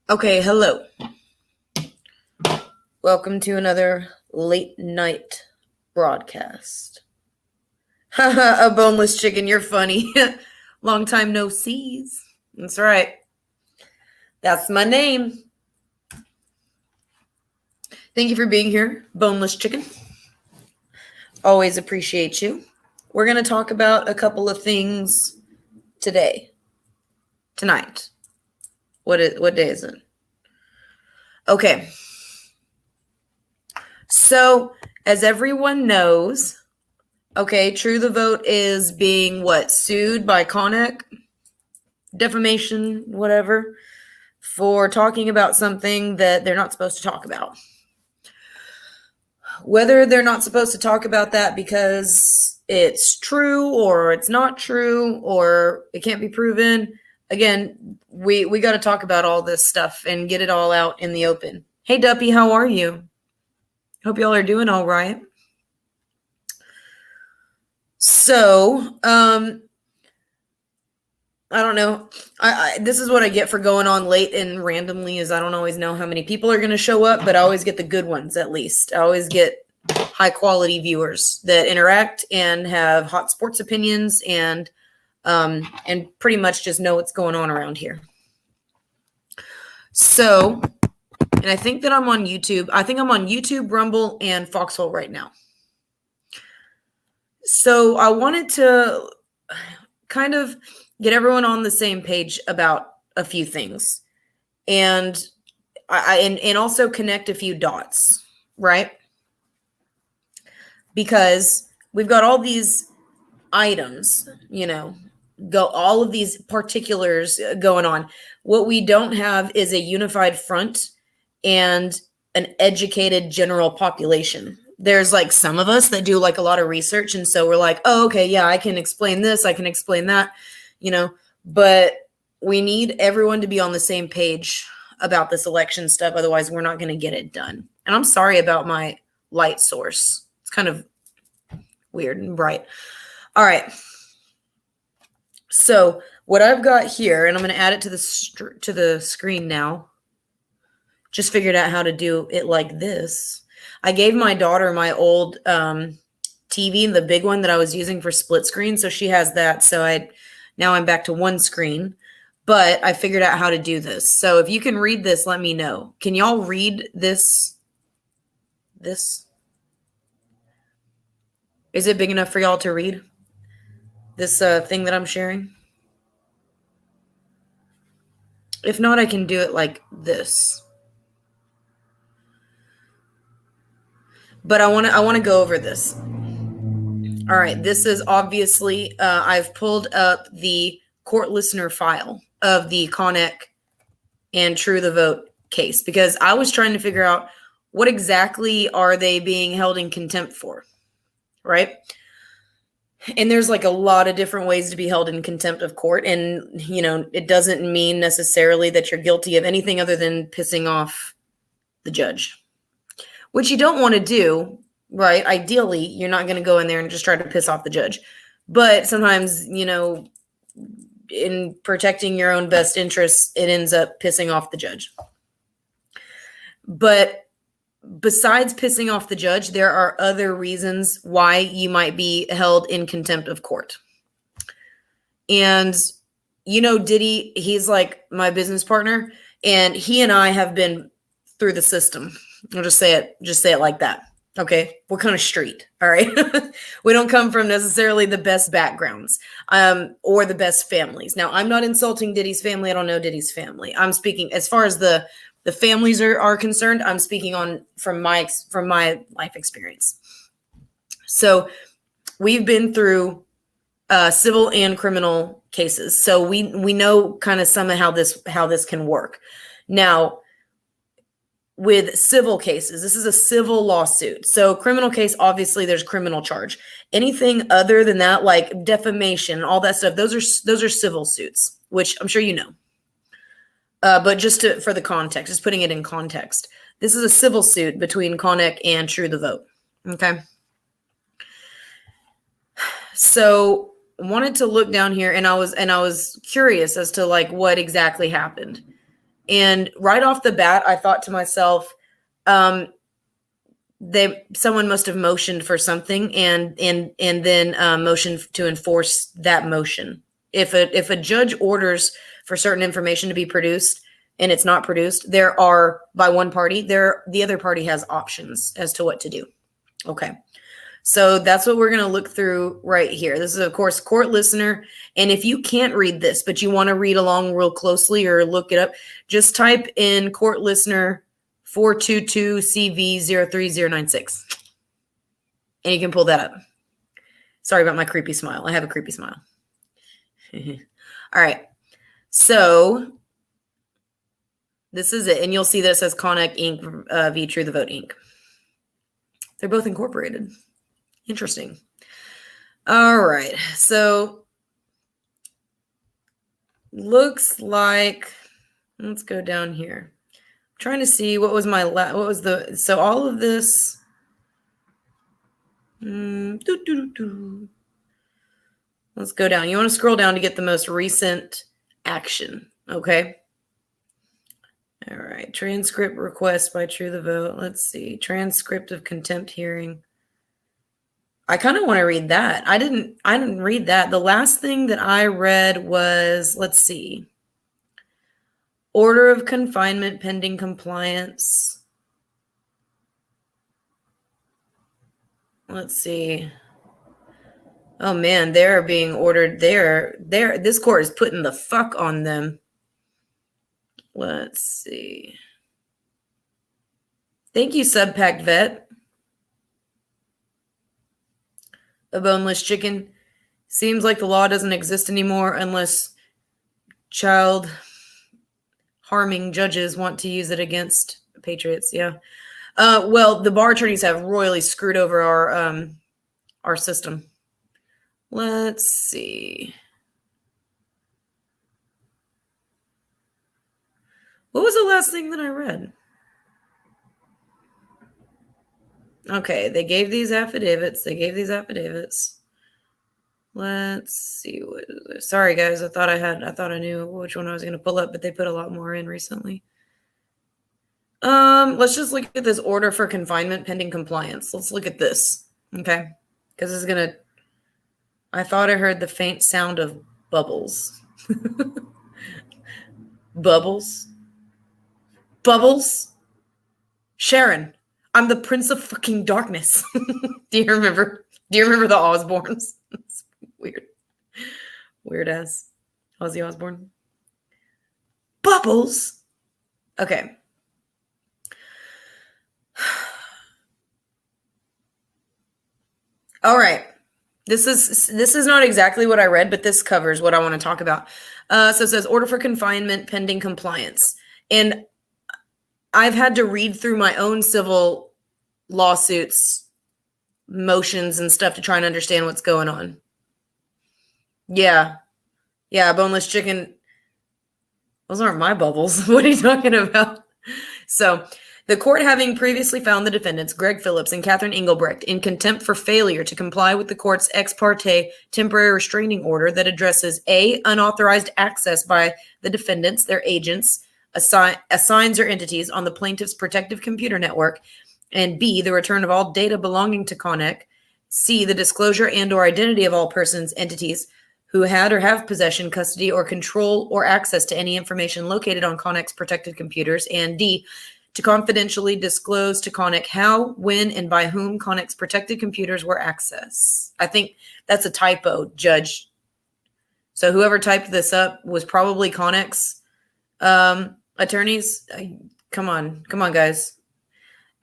Okay, hello. Welcome to another late night broadcast. A boneless chicken, you're funny. Long time no sees. That's right. That's my name. Thank you for being here, boneless chicken. Always appreciate you. We're going to talk about a couple of things tonight. What day is it? Okay. So, as everyone knows, okay, True the Vote is being sued by Connect, defamation, whatever, for talking about something that they're not supposed to talk about. Whether they're not supposed to talk about that because it's true or it's not true or it can't be proven, again, we got to talk about all this stuff and get it all out in the open. Hey, Duppy, how are you? Hope y'all are doing all right. So, I don't know. This is what I get for going on late and randomly is I don't always know how many people are going to show up, but I always get the good ones at least. I always get high quality viewers that interact and have hot sports opinions and pretty much just know what's going on around here. So, and I think that I'm on YouTube. I think I'm on YouTube, Rumble, and Foxhole right now. So I wanted to kind of get everyone on the same page about a few things and also connect a few dots, right? Because we've got all these items, all of these particulars going on. What we don't have is a unified front and an educated general population. There's some of us that do a lot of research. And so we're like, oh, okay, yeah, I can explain this. I can explain that, but we need everyone to be on the same page about this election stuff. Otherwise we're not going to get it done. And I'm sorry about my light source. It's kind of weird and bright. All right. So what I've got here, and I'm going to add it to the screen now. Just figured out how to do it like this. I gave my daughter my old TV, the big one that I was using for split screen. So she has that. So now I'm back to one screen, but I figured out how to do this. So if you can read this, let me know. Can y'all read this? Is it big enough for y'all to read this thing that I'm sharing? If not, I can do it like this. But I want to go over this. All right, this is obviously, I've pulled up the court listener file of the Connick and True the Vote case because I was trying to figure out what exactly are they being held in contempt for, right? And there's like a lot of different ways to be held in contempt of court. And, it doesn't mean necessarily that you're guilty of anything other than pissing off the judge, which you don't want to do. Right. Ideally, you're not going to go in there and just try to piss off the judge. But sometimes, in protecting your own best interests, it ends up pissing off the judge. But besides pissing off the judge, there are other reasons why you might be held in contempt of court. And, Diddy, he's like my business partner, and he and I have been through the system. I'll just say it like that. Okay, we're kind of street, all right? We don't come from necessarily the best backgrounds or the best families. Now, I'm not insulting Diddy's family. I don't know Diddy's family. I'm speaking as far as the families are concerned. I'm speaking from my life experience. So we've been through civil and criminal cases, so we know kind of some of how this can work. Now, with civil cases, this is a civil lawsuit. So criminal case, obviously there's criminal charge. Anything other than that, like defamation, all that stuff, those are civil suits, which I'm sure you know. But just for the context, just putting it in context, this is a civil suit between Connick and True the Vote. Okay. So I wanted to look down here, and I was curious as to like what exactly happened. And right off the bat, I thought to myself, someone must have motioned for something and then motioned to enforce that motion. If a judge orders for certain information to be produced and it's not produced, there are by one party, the other party has options as to what to do. Okay. So that's what we're going to look through right here. This is, of course, court listener. And if you can't read this, but you want to read along real closely or look it up, just type in court listener 422CV03096. And you can pull that up. Sorry about my creepy smile. I have a creepy smile. All right. So this is it. And you'll see that it says Connick Inc. v. True the Vote Inc. They're both incorporated. Interesting. All right. So looks like, let's go down here. I'm trying to see what was so all of this. Let's go down. You want to scroll down to get the most recent action. Okay. All right. Transcript request by True the Vote. Let's see. Transcript of contempt hearing. I kind of want to read that. I didn't read that. The last thing that I read was, let's see. Order of confinement pending compliance. Let's see. Oh man, they're being ordered there. This court is putting the fuck on them. Let's see. Thank you, Subpack Vet. A boneless chicken. Seems like the law doesn't exist anymore unless child harming judges want to use it against patriots. Yeah. Well, the bar attorneys have royally screwed over our system. Let's see. What was the last thing that I read? Okay, they gave these affidavits. Let's see. Sorry, guys. I thought I knew which one I was going to pull up, but they put a lot more in recently. Let's just look at this order for confinement pending compliance. Let's look at this. Okay. Because it's going to... I thought I heard the faint sound of bubbles. Bubbles? Bubbles? Sharon, I'm the Prince of fucking Darkness. Do you remember? Do you remember the Osbournes? It's weird. Weird ass Ozzy Osbourne. Bubbles? Okay. All right. This is not exactly what I read, but this covers what I want to talk about. So it says order for confinement pending compliance. And I've had to read through my own civil lawsuits, motions and stuff to try and understand what's going on. Yeah. Yeah, boneless chicken. Those aren't my bubbles. What are you talking about? So the court, having previously found the defendants, Greg Phillips and Catherine Engelbrecht, in contempt for failure to comply with the court's ex parte temporary restraining order that addresses A, unauthorized access by the defendants, their agents, assigns or entities on the plaintiff's protective computer network, and B, the return of all data belonging to Connick, C, the disclosure and or identity of all persons, entities who had or have possession, custody, or control or access to any information located on Connick's protected computers, and D, to confidentially disclose to Connick how, when, and by whom Connick's protected computers were accessed. I think that's a typo, Judge. So whoever typed this up was probably Connick's attorneys. Come on, guys.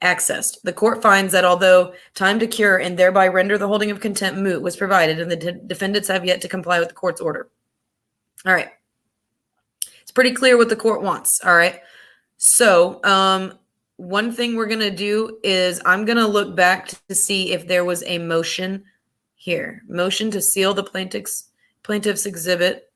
Accessed. The court finds that although time to cure and thereby render the holding of contempt moot was provided, and the defendants have yet to comply with the court's order. All right. It's pretty clear what the court wants. All right. So one thing we're going to do is I'm going to look back to see if there was a motion here. Motion to seal the plaintiff's exhibit.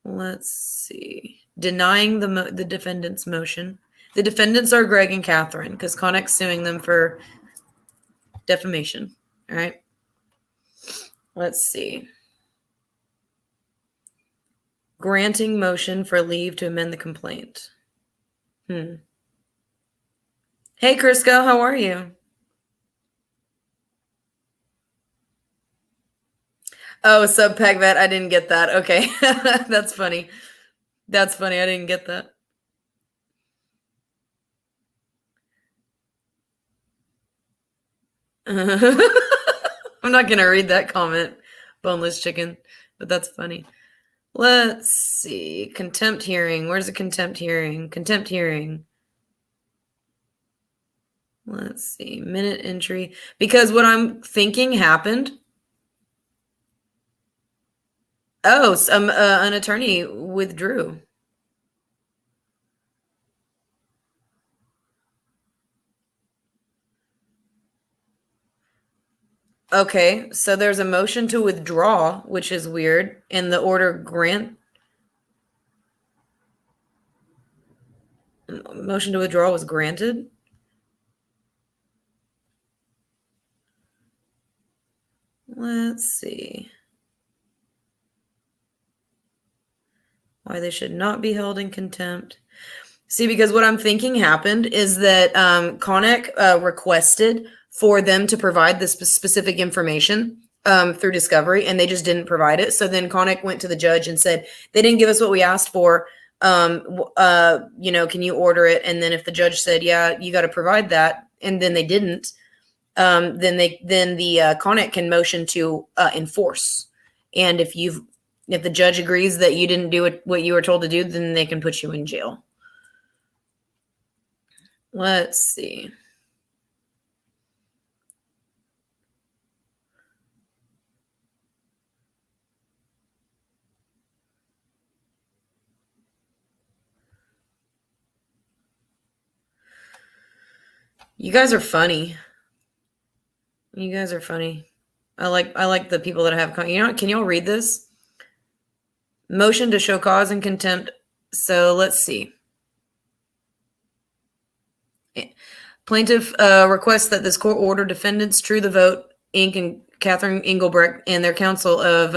Let's see. Denying the defendant's motion. The defendants are Greg and Catherine because Connick's suing them for defamation. All right. Let's see. Granting motion for leave to amend the complaint. Hey, Crisco, how are you? Oh, sub Pegvet. I didn't get that. Okay. That's funny. That's funny. I didn't get that. I'm not going to read that comment, boneless chicken, but that's funny. Let's see. Contempt hearing. Where's the contempt hearing? Contempt hearing. Let's see. Minute entry. Because what I'm thinking happened. Oh, an attorney withdrew. Okay, so there's a motion to withdraw, which is weird, and the order grant. Motion to withdraw was granted. Let's see. Why they should not be held in contempt. See, because what I'm thinking happened is that Connick requested for them to provide this specific information through discovery, and they just didn't provide it. So then Connick went to the judge and said, they didn't give us what we asked for. Can you order it? And then if the judge said, yeah, you got to provide that, and then they didn't, then the Connick can motion to enforce. And if the judge agrees that you didn't do what you were told to do, then they can put you in jail. Let's see. You guys are funny. You guys are funny. I like the people that have, can y'all read this? Motion to show cause and contempt. So let's see. Plaintiff requests that this court order defendants True the Vote, Inc. and Catherine Engelbrecht and their counsel of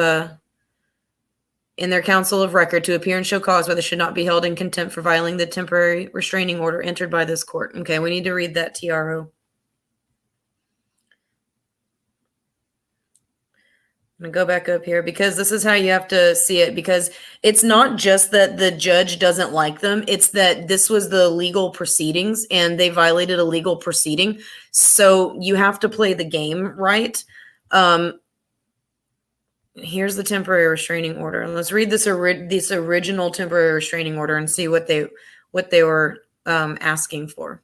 record to appear and show cause why they should not be held in contempt for violating the temporary restraining order entered by this court. Okay, we need to read that TRO. I'm gonna go back up here because this is how you have to see it, because it's not just that the judge doesn't like them, it's that this was the legal proceedings and they violated a legal proceeding. So you have to play the game right. Here's the temporary restraining order. Let's read this original temporary restraining order and see what they were asking for.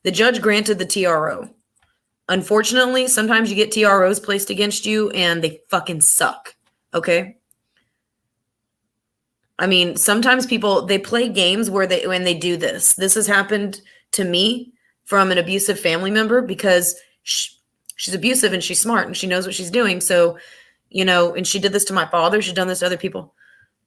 The judge granted the TRO. Unfortunately, sometimes you get TROs placed against you and they fucking suck. Okay? I mean, sometimes people, they play games when they do this. This has happened to me from an abusive family member because she's abusive and she's smart and she knows what she's doing. So, and she did this to my father. She's done this to other people.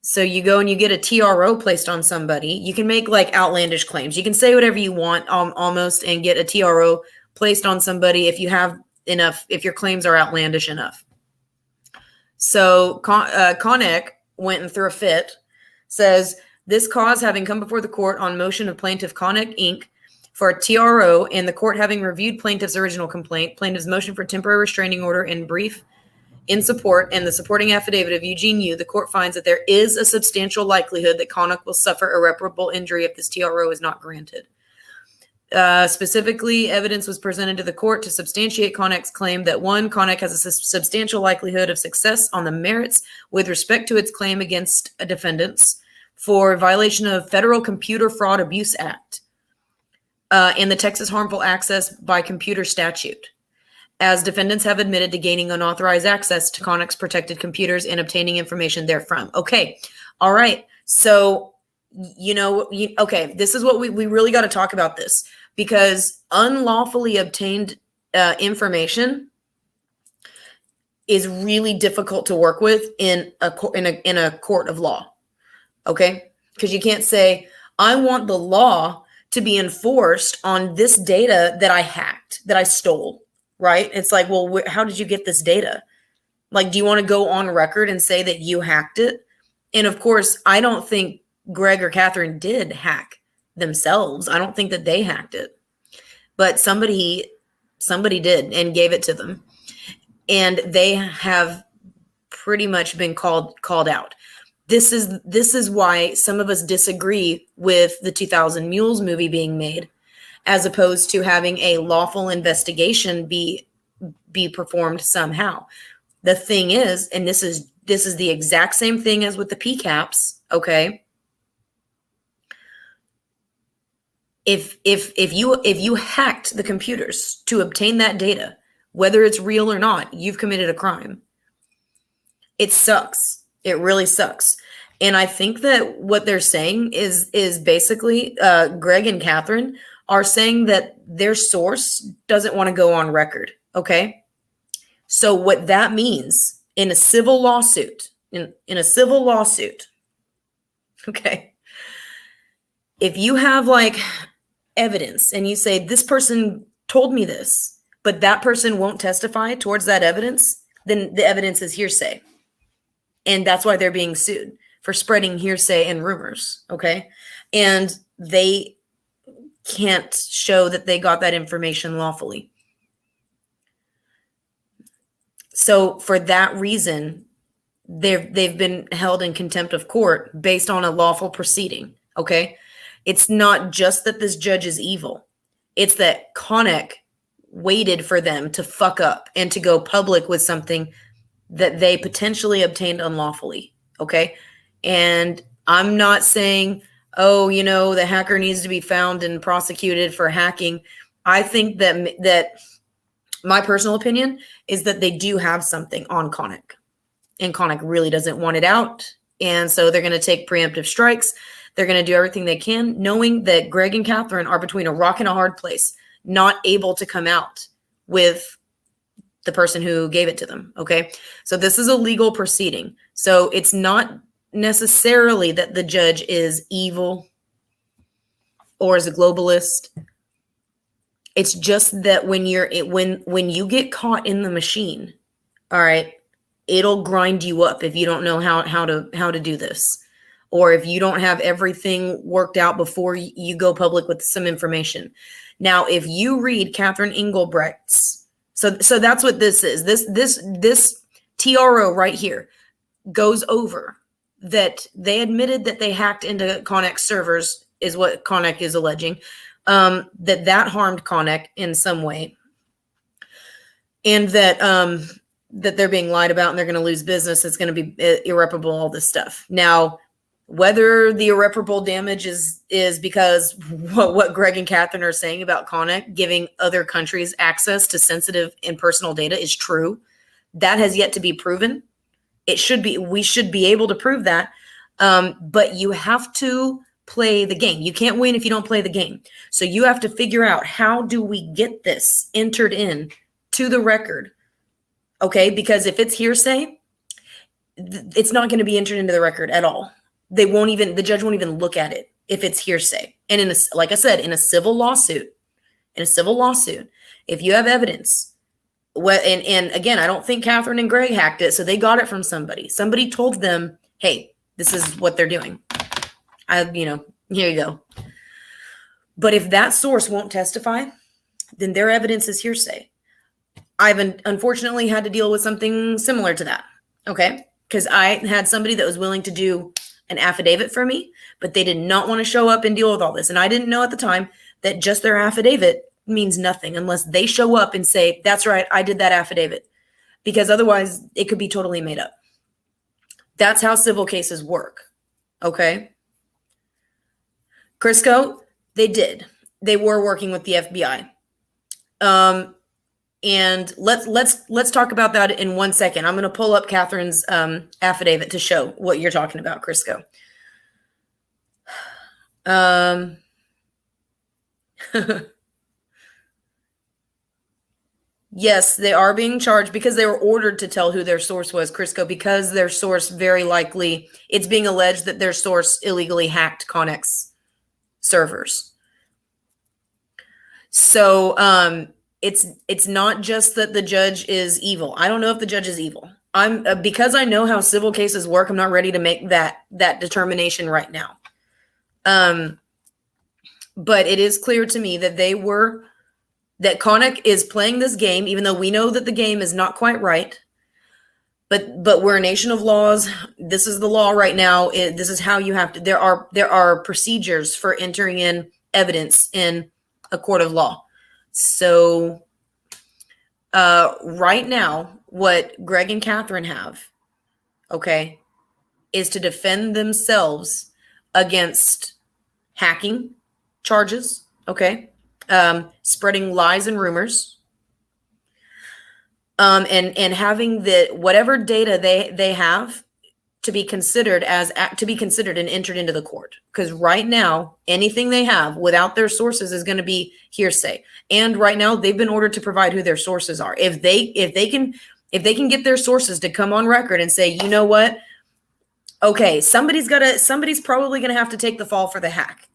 So you go and you get a TRO placed on somebody. You can make like outlandish claims. You can say whatever you want almost and get a TRO placed on somebody if you have enough, if your claims are outlandish enough. So Connick went and threw a fit, says, this cause having come before the court on motion of plaintiff Connick, Inc. for a TRO, and the court having reviewed plaintiff's original complaint, plaintiff's motion for temporary restraining order in brief in support, and the supporting affidavit of Eugene Yu, the court finds that there is a substantial likelihood that Connick will suffer irreparable injury if this TRO is not granted. Specifically, evidence was presented to the court to substantiate Connick's claim that one, Connick has a substantial likelihood of success on the merits with respect to its claim against a defendants for violation of Federal Computer Fraud Abuse Act and the Texas Harmful Access by Computer Statute, as defendants have admitted to gaining unauthorized access to Connick's protected computers and obtaining information therefrom. Okay. All right. So, okay, this is what we really got to talk about this, because unlawfully obtained information is really difficult to work with in a court of law. Okay. Because you can't say, I want the law to be enforced on this data that I hacked, that I stole. Right? It's like, well, how did you get this data? Like, do you want to go on record and say that you hacked it? And of course, I don't think Greg or Catherine did hack themselves. I don't think that they hacked it, but somebody did and gave it to them. And they have pretty much been called out. This is why some of us disagree with the 2000 Mules movie being made, as opposed to having a lawful investigation be performed somehow. The thing is, and this is the exact same thing as with the PCAPs, okay? If you hacked the computers to obtain that data, whether it's real or not, you've committed a crime. It sucks. It really sucks. And I think that what they're saying is basically Greg and Catherine are saying that their source doesn't want to go on record, okay? So what that means in a civil lawsuit, okay, if you have like evidence and you say, this person told me this, but that person won't testify towards that evidence, then the evidence is hearsay. And that's why they're being sued for spreading hearsay and rumors, okay? And they can't show that they got that information lawfully. So for that reason, they've been held in contempt of court based on a lawful proceeding, okay? It's not just that this judge is evil. It's that Connick waited for them to fuck up and to go public with something that they potentially obtained unlawfully, okay? And I'm not saying, oh, the hacker needs to be found and prosecuted for hacking. I think that my personal opinion is that they do have something on Connick, and Connick really doesn't want it out. And so they're going to take preemptive strikes. They're going to do everything they can, knowing that Greg and Catherine are between a rock and a hard place, not able to come out with the person who gave it to them. Okay. So this is a legal proceeding. So it's not necessarily that the judge is evil or is a globalist. It's just that when you get caught in the machine, all right, it'll grind you up if you don't know how to do this, or if you don't have everything worked out before you go public with some information. Now, if you read Catherine Engelbrecht's, so that's what this is. This TRO right here goes over that they admitted that they hacked into Connect servers, is what Connect is alleging, that harmed Connect in some way, and that that they're being lied about and they're going to lose business. It's going to be irreparable, all this stuff. Now, whether the irreparable damage is because what Greg and Catherine are saying about Connect giving other countries access to sensitive and personal data is true, that has yet to be proven. It should be. We should be able to prove that. But you have to play the game. You can't win if you don't play the game. So you have to figure out, how do we get this entered in to the record? Okay, because if it's hearsay, it's not going to be entered into the record at all. The judge won't even look at it if it's hearsay. And like I said, in a civil lawsuit, if you have evidence, and again, I don't think Catherine and Greg hacked it, so they got it from somebody. Somebody told them, hey, this is what they're doing. Here you go. But if that source won't testify, then their evidence is hearsay. I've unfortunately had to deal with something similar to that. Okay. Because I had somebody that was willing to do an affidavit for me, but they did not want to show up and deal with all this. And I didn't know at the time that just their affidavit means nothing unless they show up and say, that's right, I did that affidavit. Because otherwise it could be totally made up. That's how civil cases work. Okay. Crisco, they were working with the FBI. And let's talk about that in 1 second. I'm going to pull up Catherine's affidavit to show what you're talking about, Crisco. Yes, they are being charged because they were ordered to tell who their source was, Crisco, because their source very likely, it's being alleged that their source illegally hacked Connect's servers. So it's not just that the judge is evil. I don't know if the judge is evil. Because I know how civil cases work, I'm not ready to make that determination right now. But it is clear to me that that Connect is playing this game, even though we know that the game is not quite right. But we're a nation of laws. This is the law right now. This is how you have to. There are procedures for entering in evidence in a court of law. So right now, what Greg and Catherine have, okay, is to defend themselves against hacking charges, okay, spreading lies and rumors, and having whatever data they have to be considered and entered into the court. Because right now, anything they have without their sources is going to be hearsay. And right now, they've been ordered to provide who their sources are. If they can get their sources to come on record and say, you know what, okay, somebody's probably gonna have to take the fall for the hack.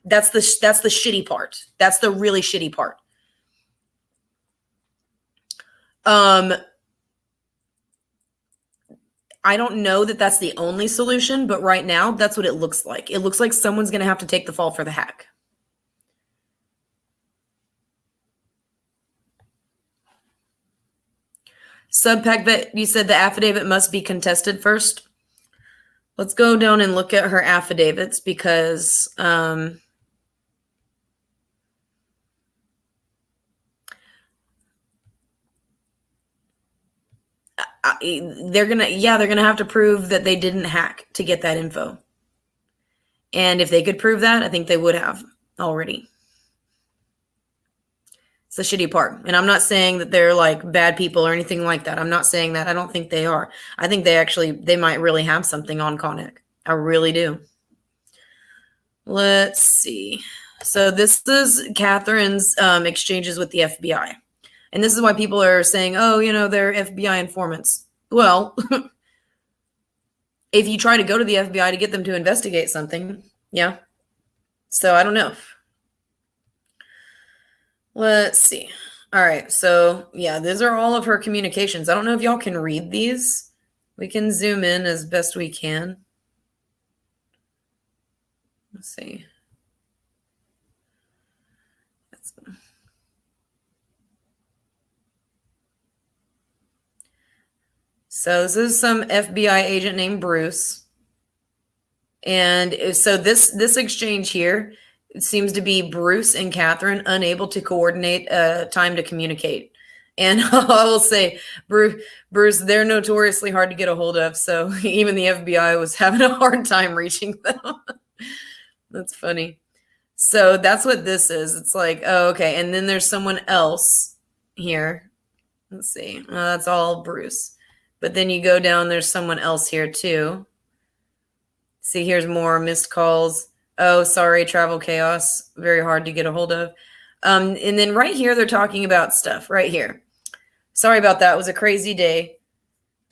That's the shitty part. That's the really shitty part. I don't know that that's the only solution, but right now, that's what it looks like. It looks like someone's going to have to take the fall for the hack. Subpack that you said the affidavit must be contested first. Let's go down and look at her affidavits because they're gonna have to prove that they didn't hack to get that info. And if they could prove that, I think they would have already. It's the shitty part. And I'm not saying that they're like bad people or anything like that. I'm not saying that. I don't think they are. I think they might really have something on Connect. I really do. Let's see. So this is Catherine's exchanges with the FBI. And this is why people are saying, oh, they're FBI informants. Well, if you try to go to the FBI to get them to investigate something, yeah. So I don't know. Let's see. All right. So yeah, these are all of her communications. I don't know if y'all can read these. We can zoom in as best we can. Let's see. So this is some FBI agent named Bruce. And so this exchange here, it seems to be Bruce and Catherine unable to coordinate time to communicate. And I will say, Bruce, they're notoriously hard to get a hold of. So even the FBI was having a hard time reaching them. That's funny. So that's what this is. It's like, oh, okay. And then there's someone else here. Let's see. That's all Bruce. But then you go down, there's someone else here too. See, here's more missed calls. Oh, sorry, travel chaos. Very hard to get a hold of. And then right here, they're talking about stuff right here. Sorry about that. It was a crazy day.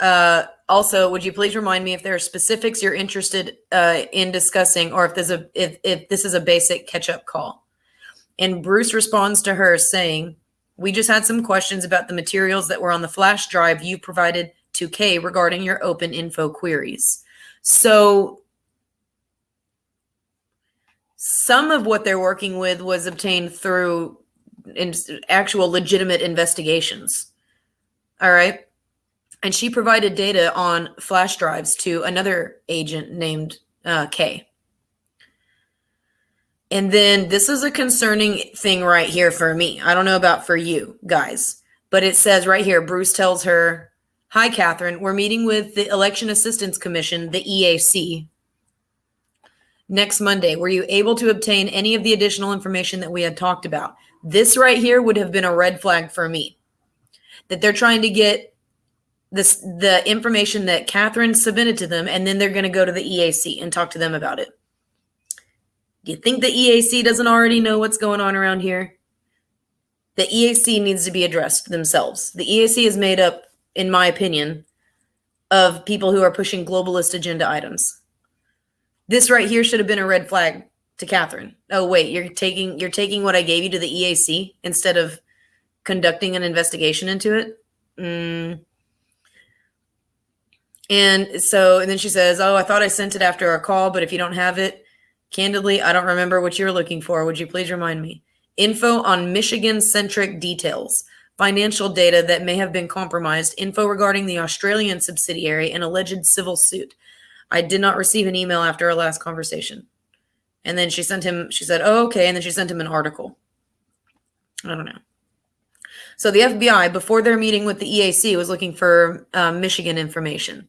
Also, would you please remind me if there are specifics you're interested in discussing, or if this is a basic catch-up call? And Bruce responds to her saying, we just had some questions about the materials that were on the flash drive you provided to Kay regarding your open info queries. So some of what they're working with was obtained through actual legitimate investigations. All right. And she provided data on flash drives to another agent named Kay. And then this is a concerning thing right here for me. I don't know about for you guys, but it says right here, Bruce tells her, hi, Catherine, we're meeting with the Election Assistance Commission, the EAC, next Monday. Were you able to obtain any of the additional information that we had talked about? This right here would have been a red flag for me, that they're trying to get the information that Catherine submitted to them, and then they're going to go to the EAC and talk to them about it. Do you think the EAC doesn't already know what's going on around here? The EAC needs to be addressed themselves. The EAC is made up, in my opinion, of people who are pushing globalist agenda items. This right here should have been a red flag to Catherine. Oh, wait, you're taking what I gave you to the EAC instead of conducting an investigation into it? And then she says, oh, I thought I sent it after our call, but if you don't have it, candidly, I don't remember what you're looking for. Would you please remind me? Info on Michigan-centric details, financial data that may have been compromised, info regarding the Australian subsidiary, and alleged civil suit. I did not receive an email after our last conversation. And then she said, oh, okay. And then she sent him an article. I don't know. So the FBI, before their meeting with the EAC, was looking for Michigan information.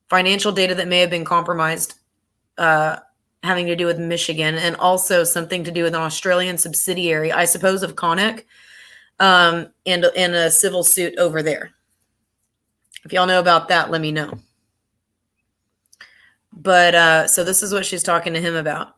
Financial data that may have been compromised, having to do with Michigan, and also something to do with an Australian subsidiary, I suppose, of Connect, and a civil suit over there. If y'all know about that, let me know. But so this is what she's talking to him about.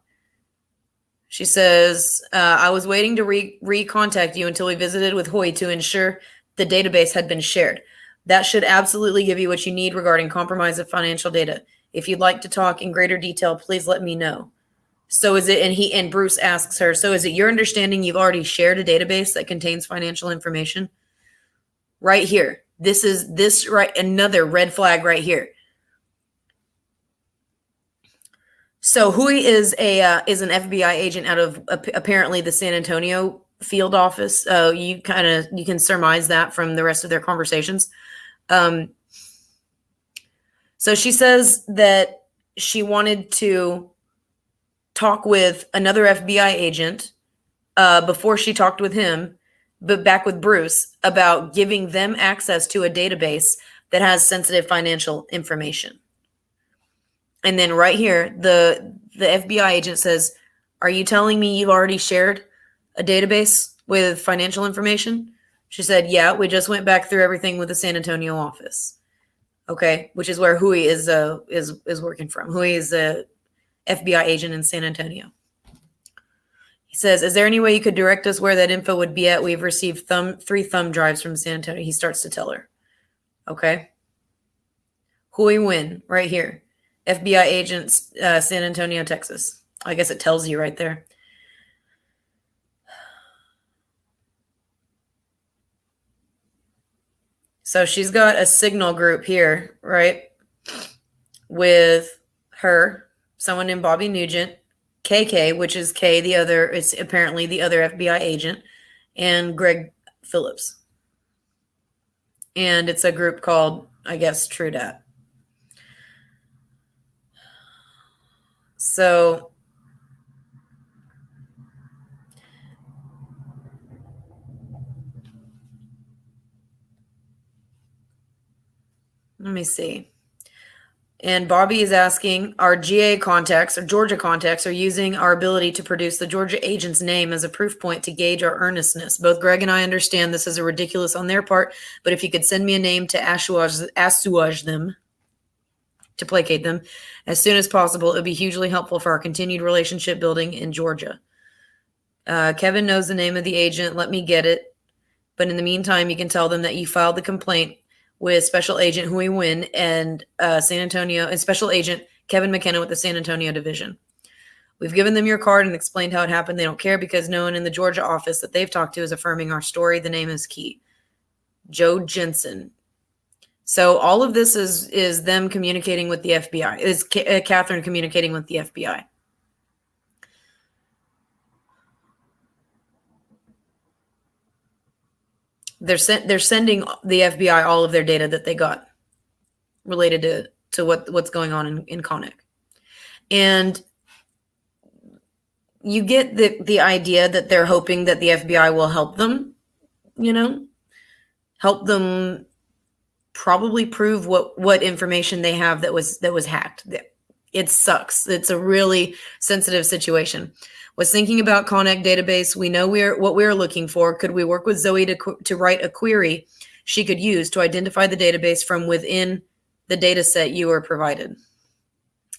She says, I was waiting to recontact you until we visited with Hoy to ensure the database had been shared. That should absolutely give you what you need regarding compromise of financial data. If you'd like to talk in greater detail, please let me know. So is it, and Bruce asks her, so is it your understanding you've already shared a database that contains financial information? Right here. Another red flag right here. So Hui is an FBI agent out of apparently the San Antonio field office. You can surmise that from the rest of their conversations. So she says that she wanted to talk with another FBI agent before she talked with him, but back with Bruce, about giving them access to a database that has sensitive financial information. And then right here, the FBI agent says, are you telling me you've already shared a database with financial information? She said, yeah, we just went back through everything with the San Antonio office. Okay, which is where Hui is working from. Hui is a FBI agent in San Antonio. He says, is there any way you could direct us where that info would be at? We've received 3 thumb drives from San Antonio. He starts to tell her. Okay. Hui Win, right here. FBI agents, San Antonio, Texas. I guess it tells you right there. So she's got a signal group here, right? With her, someone named Bobby Nugent, KK, which is K, it's apparently the other FBI agent, and Greg Phillips. And it's a group called I guess true that. So let me see. And Bobby is asking, our GA contacts or Georgia contacts are using our ability to produce the Georgia agent's name as a proof point to gauge our earnestness. Both Greg and I understand this is a ridiculous on their part, but if you could send me a name to assuage them, to placate them, as soon as possible, it would be hugely helpful for our continued relationship building in Georgia. Kevin knows the name of the agent. Let me get it. But in the meantime, you can tell them that you filed the complaint with Special Agent Hui Nguyen and San Antonio, and Special Agent Kevin McKenna with the San Antonio Division. We've given them your card and explained how it happened. They don't care because no one in the Georgia office that they've talked to is affirming our story. The name is key. Joe Jensen. So all of this is them communicating with the FBI. Is Catherine communicating with the FBI? They're sending the FBI all of their data that they got related to what's going on in Connick. And you get the idea that they're hoping that the FBI will help them, help them probably prove what information they have that was hacked. It sucks. It's a really sensitive situation. Was thinking about Connick database. We know what we're looking for. Could we work with Zoe to write a query she could use to identify the database from within the data set you were provided?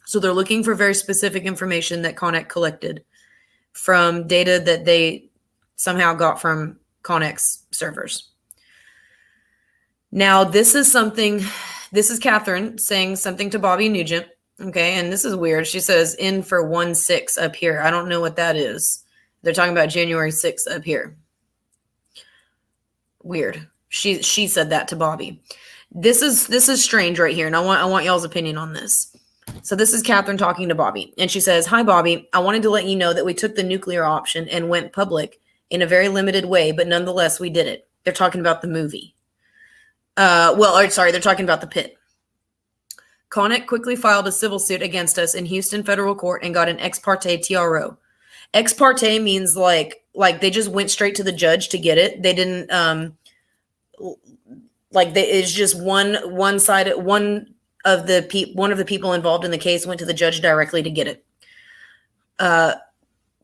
So they're looking for very specific information that Connick collected from data that they somehow got from Connick's servers. Now, this is Catherine saying something to Bobby Nugent. Okay, and this is weird. She says in for 1/6 up here. I don't know what that is. They're talking about January 6th up here. Weird. She said that to Bobby. This is strange right here, and I want y'all's opinion on this. So this is Catherine talking to Bobby, and she says, "Hi, Bobby. I wanted to let you know that we took the nuclear option and went public in a very limited way, but nonetheless, we did it." They're talking about the movie. They're talking about the pit. Connick quickly filed a civil suit against us in Houston federal court and got an ex parte TRO. Ex parte means like they just went straight to the judge to get it. They didn't it's just one of the people involved in the case went to the judge directly to get it.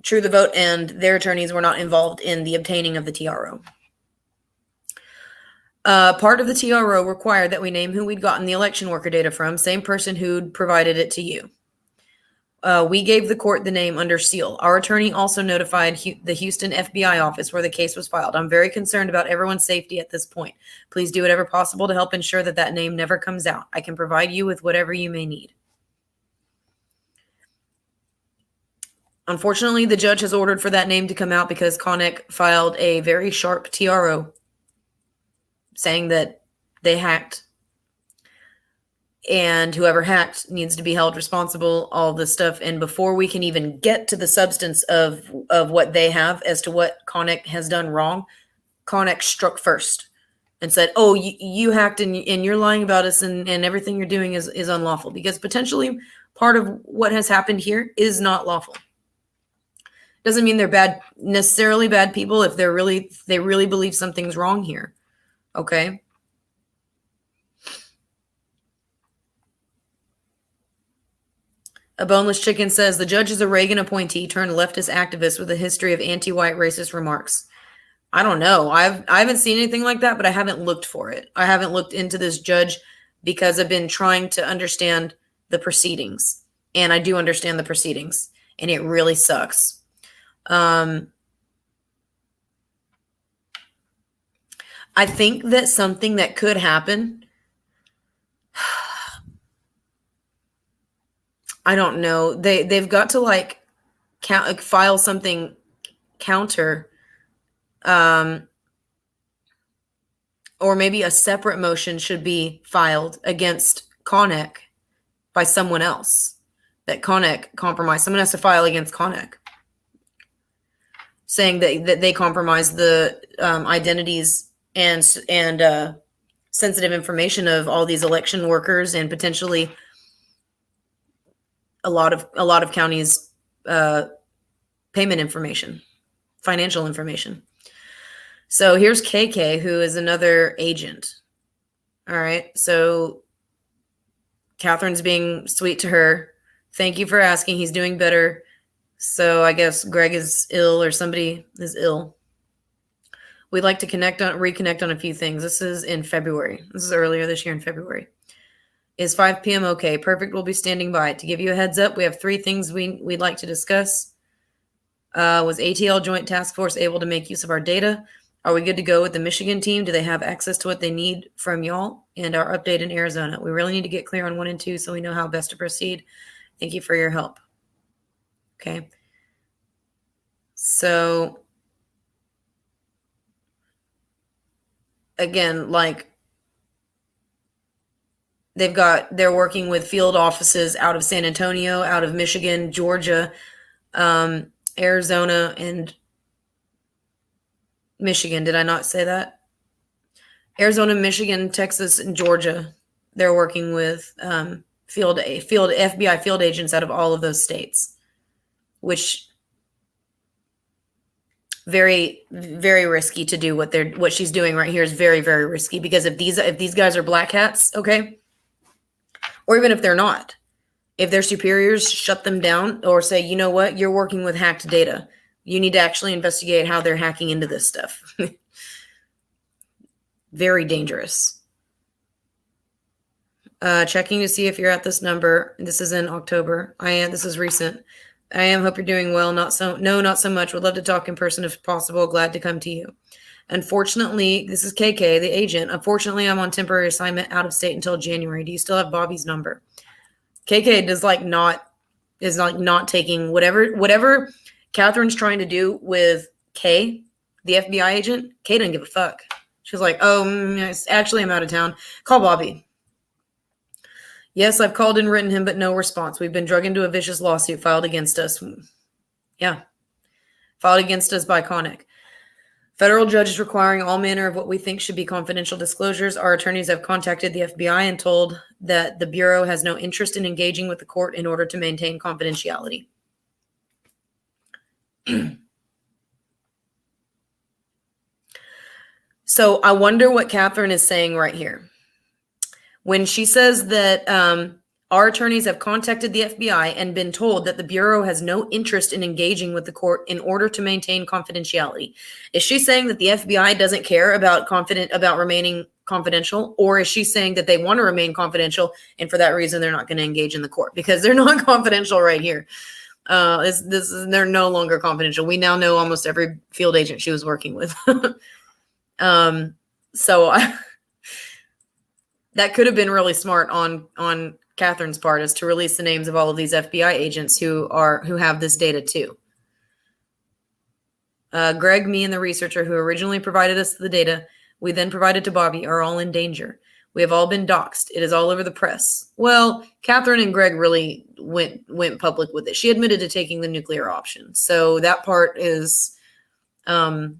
True the Vote and their attorneys were not involved in the obtaining of the TRO. Part of the TRO required that we name who we'd gotten the election worker data from, same person who'd provided it to you. We gave the court the name under seal. Our attorney also notified the Houston FBI office where the case was filed. I'm very concerned about everyone's safety at this point. Please do whatever possible to help ensure that name never comes out. I can provide you with whatever you may need. Unfortunately, the judge has ordered for that name to come out because Connick filed a very sharp TRO saying that they hacked and whoever hacked needs to be held responsible, all this stuff. And before we can even get to the substance of what they have as to what Connick has done wrong, Connick struck first and said, "Oh, you hacked and you're lying about us and everything you're doing is unlawful," because potentially part of what has happened here is not lawful. Doesn't mean they're necessarily bad people if they really believe something's wrong here. Okay. A Boneless Chicken says the judge is a Reagan appointee turned leftist activist with a history of anti-white racist remarks. I don't know. I haven't seen anything like that, but I haven't looked for it. I haven't looked into this judge because I've been trying to understand the proceedings, and I do understand the proceedings, and it really sucks. I think that something that could happen, I don't know. They've got to file something counter, or maybe a separate motion should be filed against Connick by someone else. That Connick compromised. Someone has to file against Connick, saying that they compromised the identities and sensitive information of all these election workers and potentially a lot of counties' payment information, financial information. So here's KK, who is another agent. All right. So Catherine's being sweet to her. Thank you for asking. He's doing better. So I guess Greg is ill or somebody is ill. We'd like to reconnect on a few things. This is in February. This is earlier this year in February. Is 5 p.m. okay? Perfect. We'll be standing by. To give you a heads up, we have 3 things we'd like to discuss. Was ATL Joint Task Force able to make use of our data? Are we good to go with the Michigan team? Do they have access to what they need from y'all? And our update in Arizona. We really need to get clear on 1 and 2 so we know how best to proceed. Thank you for your help. Okay. So, again, like, they're working with field offices out of San Antonio, out of Michigan, Georgia, Arizona, and Michigan. Did I not say that? Arizona, Michigan, Texas, and Georgia. They're working with field FBI field agents out of all of those states, which very, very risky to do. What she's doing right here is very, very risky, because if these guys are black hats, okay, or even if they're not, if their superiors shut them down or say, you know what, you're working with hacked data, you need to actually investigate how they're hacking into this stuff. Very dangerous. Checking to see if you're at this number. This is in October. I am. This is recent. I am. Hope you're doing well. Not so much. Would love to talk in person if possible. Glad to come to you. Unfortunately, this is KK, the agent. Unfortunately, I'm on temporary assignment out of state until January. Do you still have Bobby's number? KK is not taking whatever Catherine's trying to do with K, the FBI agent. K doesn't give a fuck. She's like, actually, I'm out of town. Call Bobby. Yes, I've called and written him, but no response. We've been drug into a vicious lawsuit filed against us. Yeah. Filed against us by Connick. Federal judge is requiring all manner of what we think should be confidential disclosures. Our attorneys have contacted the FBI and told that the Bureau has no interest in engaging with the court in order to maintain confidentiality. So I wonder what Catherine is saying right here. When she says that our attorneys have contacted the FBI and been told that the Bureau has no interest in engaging with the court in order to maintain confidentiality, is she saying that the FBI doesn't care about remaining confidential, or is she saying that they want to remain confidential and for that reason they're not going to engage in the court because they're not confidential right here? They're no longer confidential. We now know almost every field agent she was working with. That could have been really smart on Catherine's part, is to release the names of all of these FBI agents who have this data too. Greg, me, and the researcher who originally provided us the data, we then provided to Bobby, are all in danger. We have all been doxxed. It is all over the press. Well, Catherine and Greg really went public with it. She admitted to taking the nuclear option. So that part is, that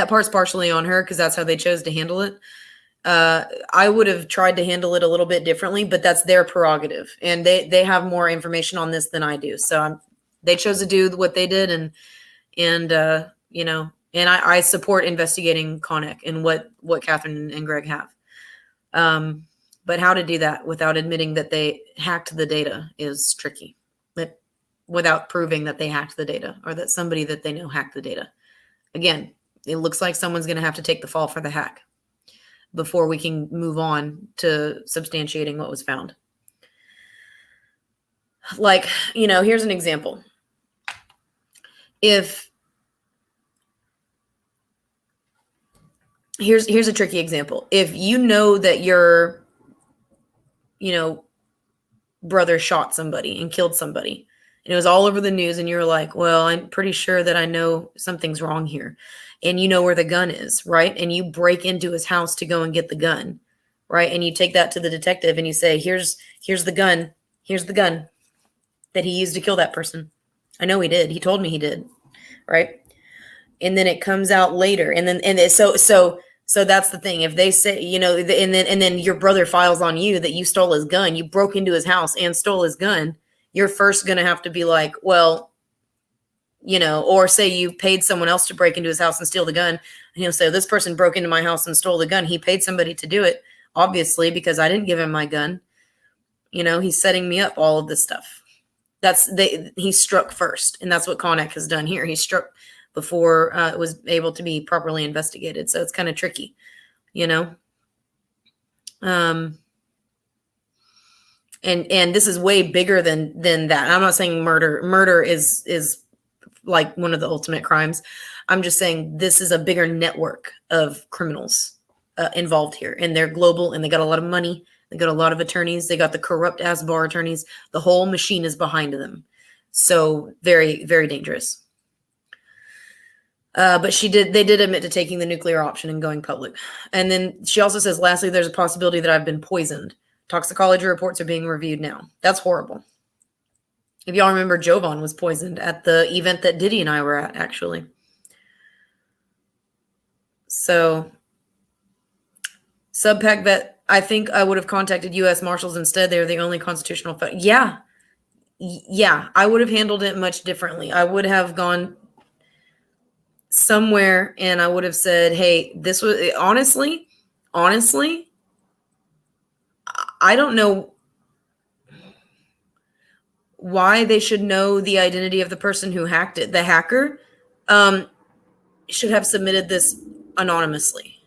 part's partially on her because that's how they chose to handle it. I would have tried to handle it a little bit differently, but that's their prerogative, and they have more information on this than I do. So they chose to do what they did, and I support investigating Connick and what Catherine and Greg have. But how to do that without admitting that they hacked the data is tricky. But without proving that they hacked the data or that somebody that they know hacked the data. Again, it looks like someone's going to have to take the fall for the hack before we can move on to substantiating what was found. Like, here's an example. Here's a tricky example. If you know that your, brother shot somebody and killed somebody, and it was all over the news, and you're like, well, I'm pretty sure that I know something's wrong here. And you know where the gun is, right? And you break into his house to go and get the gun, right? And you take that to the detective and you say, here's the gun. Here's the gun that he used to kill that person. I know he did. He told me he did, right? And then it comes out later. So So that's the thing. If they say, and then your brother files on you that you stole his gun, you broke into his house and stole his gun, you're first going to have to be like, well, or say you paid someone else to break into his house and steal the gun. And he'll say, this person broke into my house and stole the gun. He paid somebody to do it, obviously, because I didn't give him my gun. He's setting me up, all of this stuff. He struck first. And that's what Connick has done here. He struck before it was able to be properly investigated. So it's kind of tricky, and this is way bigger than that. I'm not saying murder is like one of the ultimate crimes. I'm just saying this is a bigger network of criminals involved here, and they're global, and they got a lot of money. They got a lot of attorneys. They got the corrupt ass bar attorneys. The whole machine is behind them. So very, very dangerous. But they did admit to taking the nuclear option and going public. And then she also says, lastly, there's a possibility that I've been poisoned. Toxicology reports are being reviewed now. That's horrible. If y'all remember, Jovan was poisoned at the event that Diddy and I were at, actually. So, Subpac Vet, I think I would have contacted U.S. Marshals instead. They're the only constitutional. Yeah, I would have handled it much differently. I would have gone somewhere and I would have said, hey, this was honestly, I don't know why they should know the identity of the person who hacked it. The hacker should have submitted this anonymously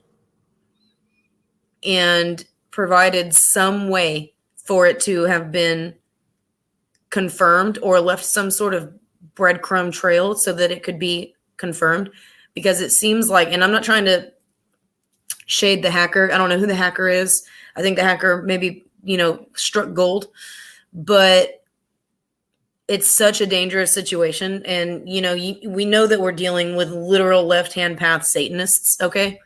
and provided some way for it to have been confirmed or left some sort of breadcrumb trail so that it could be confirmed, because it seems like, and I'm not trying to shade the hacker. I don't know who the hacker is. I think the hacker maybe, struck gold, but it's such a dangerous situation. And, we know that we're dealing with literal left-hand path Satanists. Okay.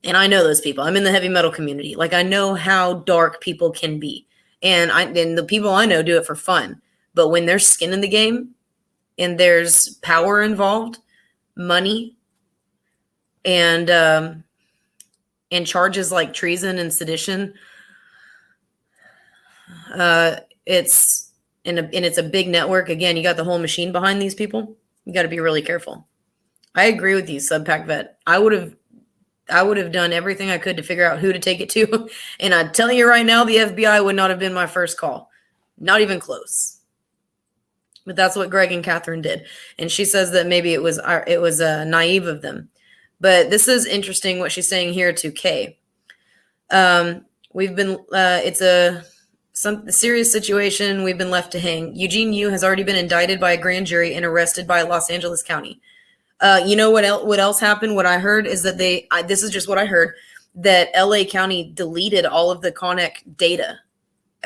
And I know those people. I'm in the heavy metal community. Like, I know how dark people can be. And the people I know do it for fun. But when there's skin in the game and there's power involved, money, and charges like treason and sedition, it's a big network. Again, you got the whole machine behind these people. You got to be really careful. I agree with you, Subpac Vet. I would have done everything I could to figure out who to take it to. And I tell you right now, the FBI would not have been my first call. Not even close. But that's what Greg and Catherine did. And she says that maybe it was naive of them. But this is interesting what she's saying here to Kay. It's a serious situation. We've been left to hang. Eugene Yu has already been indicted by a grand jury and arrested by Los Angeles County. You know what else happened? What I heard is that this is just what I heard, that LA County deleted all of the Connick data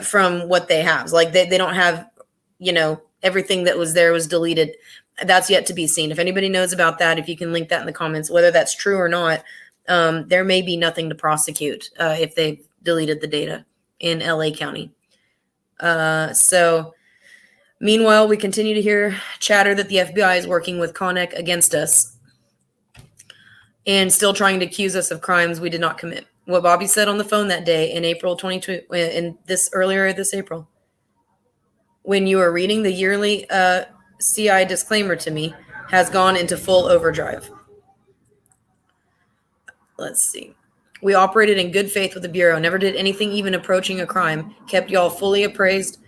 from what they have. Like they don't have, everything that was there was deleted. That's yet to be seen. If anybody knows about that, if you can link that in the comments, whether that's true or not, there may be nothing to prosecute if they deleted the data in LA County. So meanwhile, we continue to hear chatter that the FBI is working with Connick against us and still trying to accuse us of crimes we did not commit. What Bobby said on the phone that day in April 22, earlier this April, when you were reading the yearly CI disclaimer to me, has gone into full overdrive. Let's see. We operated in good faith with the Bureau, never did anything even approaching a crime, kept y'all fully apprised,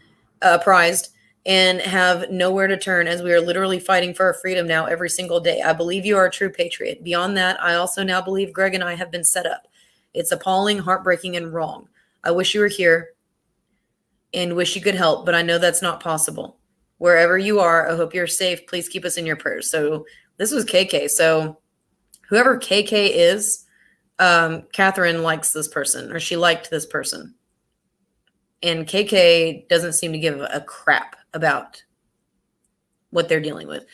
and have nowhere to turn as we are literally fighting for our freedom now every single day. I believe you are a true patriot. Beyond that, I also now believe Greg and I have been set up. It's appalling, heartbreaking, and wrong. I wish you were here and wish you could help, but I know that's not possible. Wherever you are, I hope you're safe. Please keep us in your prayers. So this was KK. So whoever KK is, Catherine likes this person, or she liked this person. And KK doesn't seem to give a crap about what they're dealing with.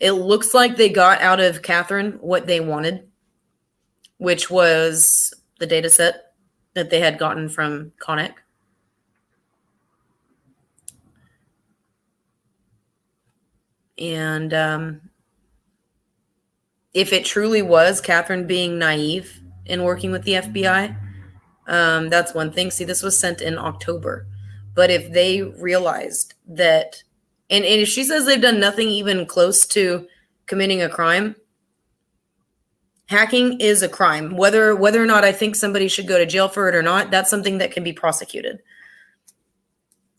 It looks like they got out of Catherine what they wanted, which was the data set that they had gotten from Connick. And if it truly was Catherine being naive in working with the FBI. That's one thing. See, this was sent in October. But if they realized that, and if she says they've done nothing even close to committing a crime, hacking is a crime. Whether or not I think somebody should go to jail for it or not, that's something that can be prosecuted.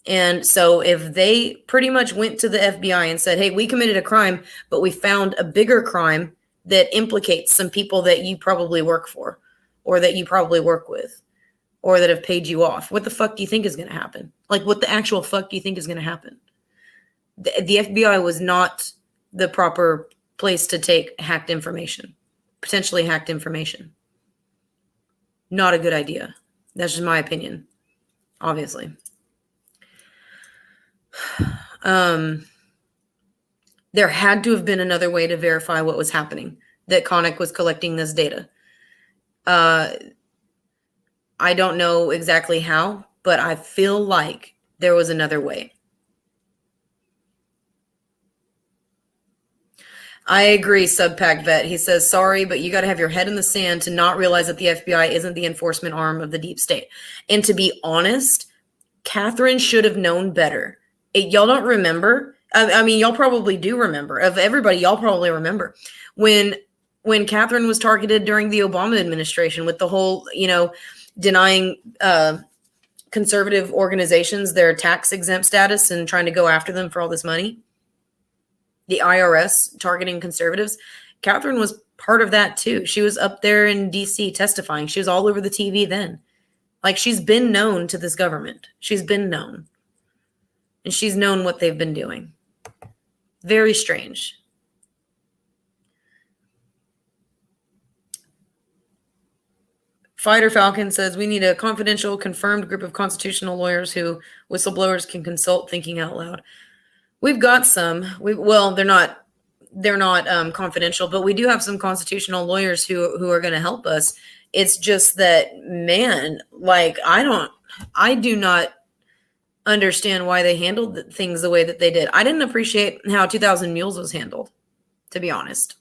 And so if they pretty much went to the FBI and said, hey, we committed a crime, but we found a bigger crime that implicates some people that you probably work for or that you probably work with or that have paid you off, what the fuck do you think is going to happen? Like, what the actual fuck do you think is going to happen? The FBI was not the proper place to take hacked information, potentially hacked information. Not a good idea. That's just my opinion, obviously. There had to have been another way to verify what was happening, that Connick was collecting this data. I don't know exactly how, but I feel like there was another way. I agree, Subpack Vet. He says, sorry, but you got to have your head in the sand to not realize that the FBI isn't the enforcement arm of the deep state. And to be honest, Catherine should have known better. Y'all don't remember? I mean, y'all probably do remember. Of everybody, y'all probably remember when Catherine was targeted during the Obama administration with the whole, denying conservative organizations their tax exempt status and trying to go after them for all this money. The IRS targeting conservatives. Catherine was part of that too. She was up there in DC testifying. She was all over the TV then. Like, she's been known to this government. She's been known. And she's known what they've been doing. Very strange. Fighter Falcon says, we need a confidential, confirmed group of constitutional lawyers who whistleblowers can consult thinking out loud. We've got some. They're not confidential, but we do have some constitutional lawyers who are going to help us. It's just that, man, like, I do not understand why they handled things the way that they did. I didn't appreciate how 2000 Mules was handled, to be honest.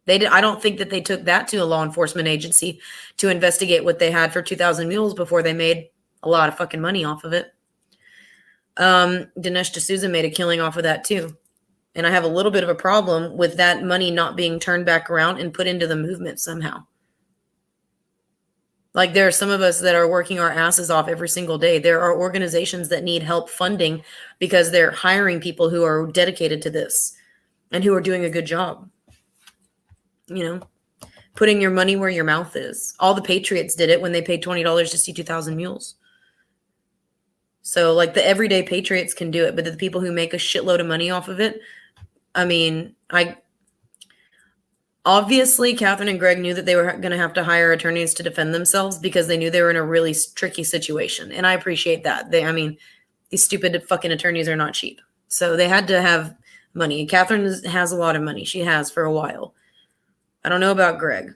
I don't think that they took that to a law enforcement agency to investigate what they had for 2000 Mules before they made a lot of fucking money off of it. Dinesh D'Souza made a killing off of that too. And I have a little bit of a problem with that money not being turned back around and put into the movement somehow. Like, there are some of us that are working our asses off every single day. There are organizations that need help funding because they're hiring people who are dedicated to this and who are doing a good job. Putting your money where your mouth is. All the Patriots did it when they paid $20 to see 2000 Mules. So, like, the everyday Patriots can do it, but the people who make a shitload of money off of it, I mean, obviously, Catherine and Greg knew that they were going to have to hire attorneys to defend themselves because they knew they were in a really tricky situation. And I appreciate that. These stupid fucking attorneys are not cheap. So they had to have money. And Catherine has a lot of money. She has for a while. I don't know about Greg.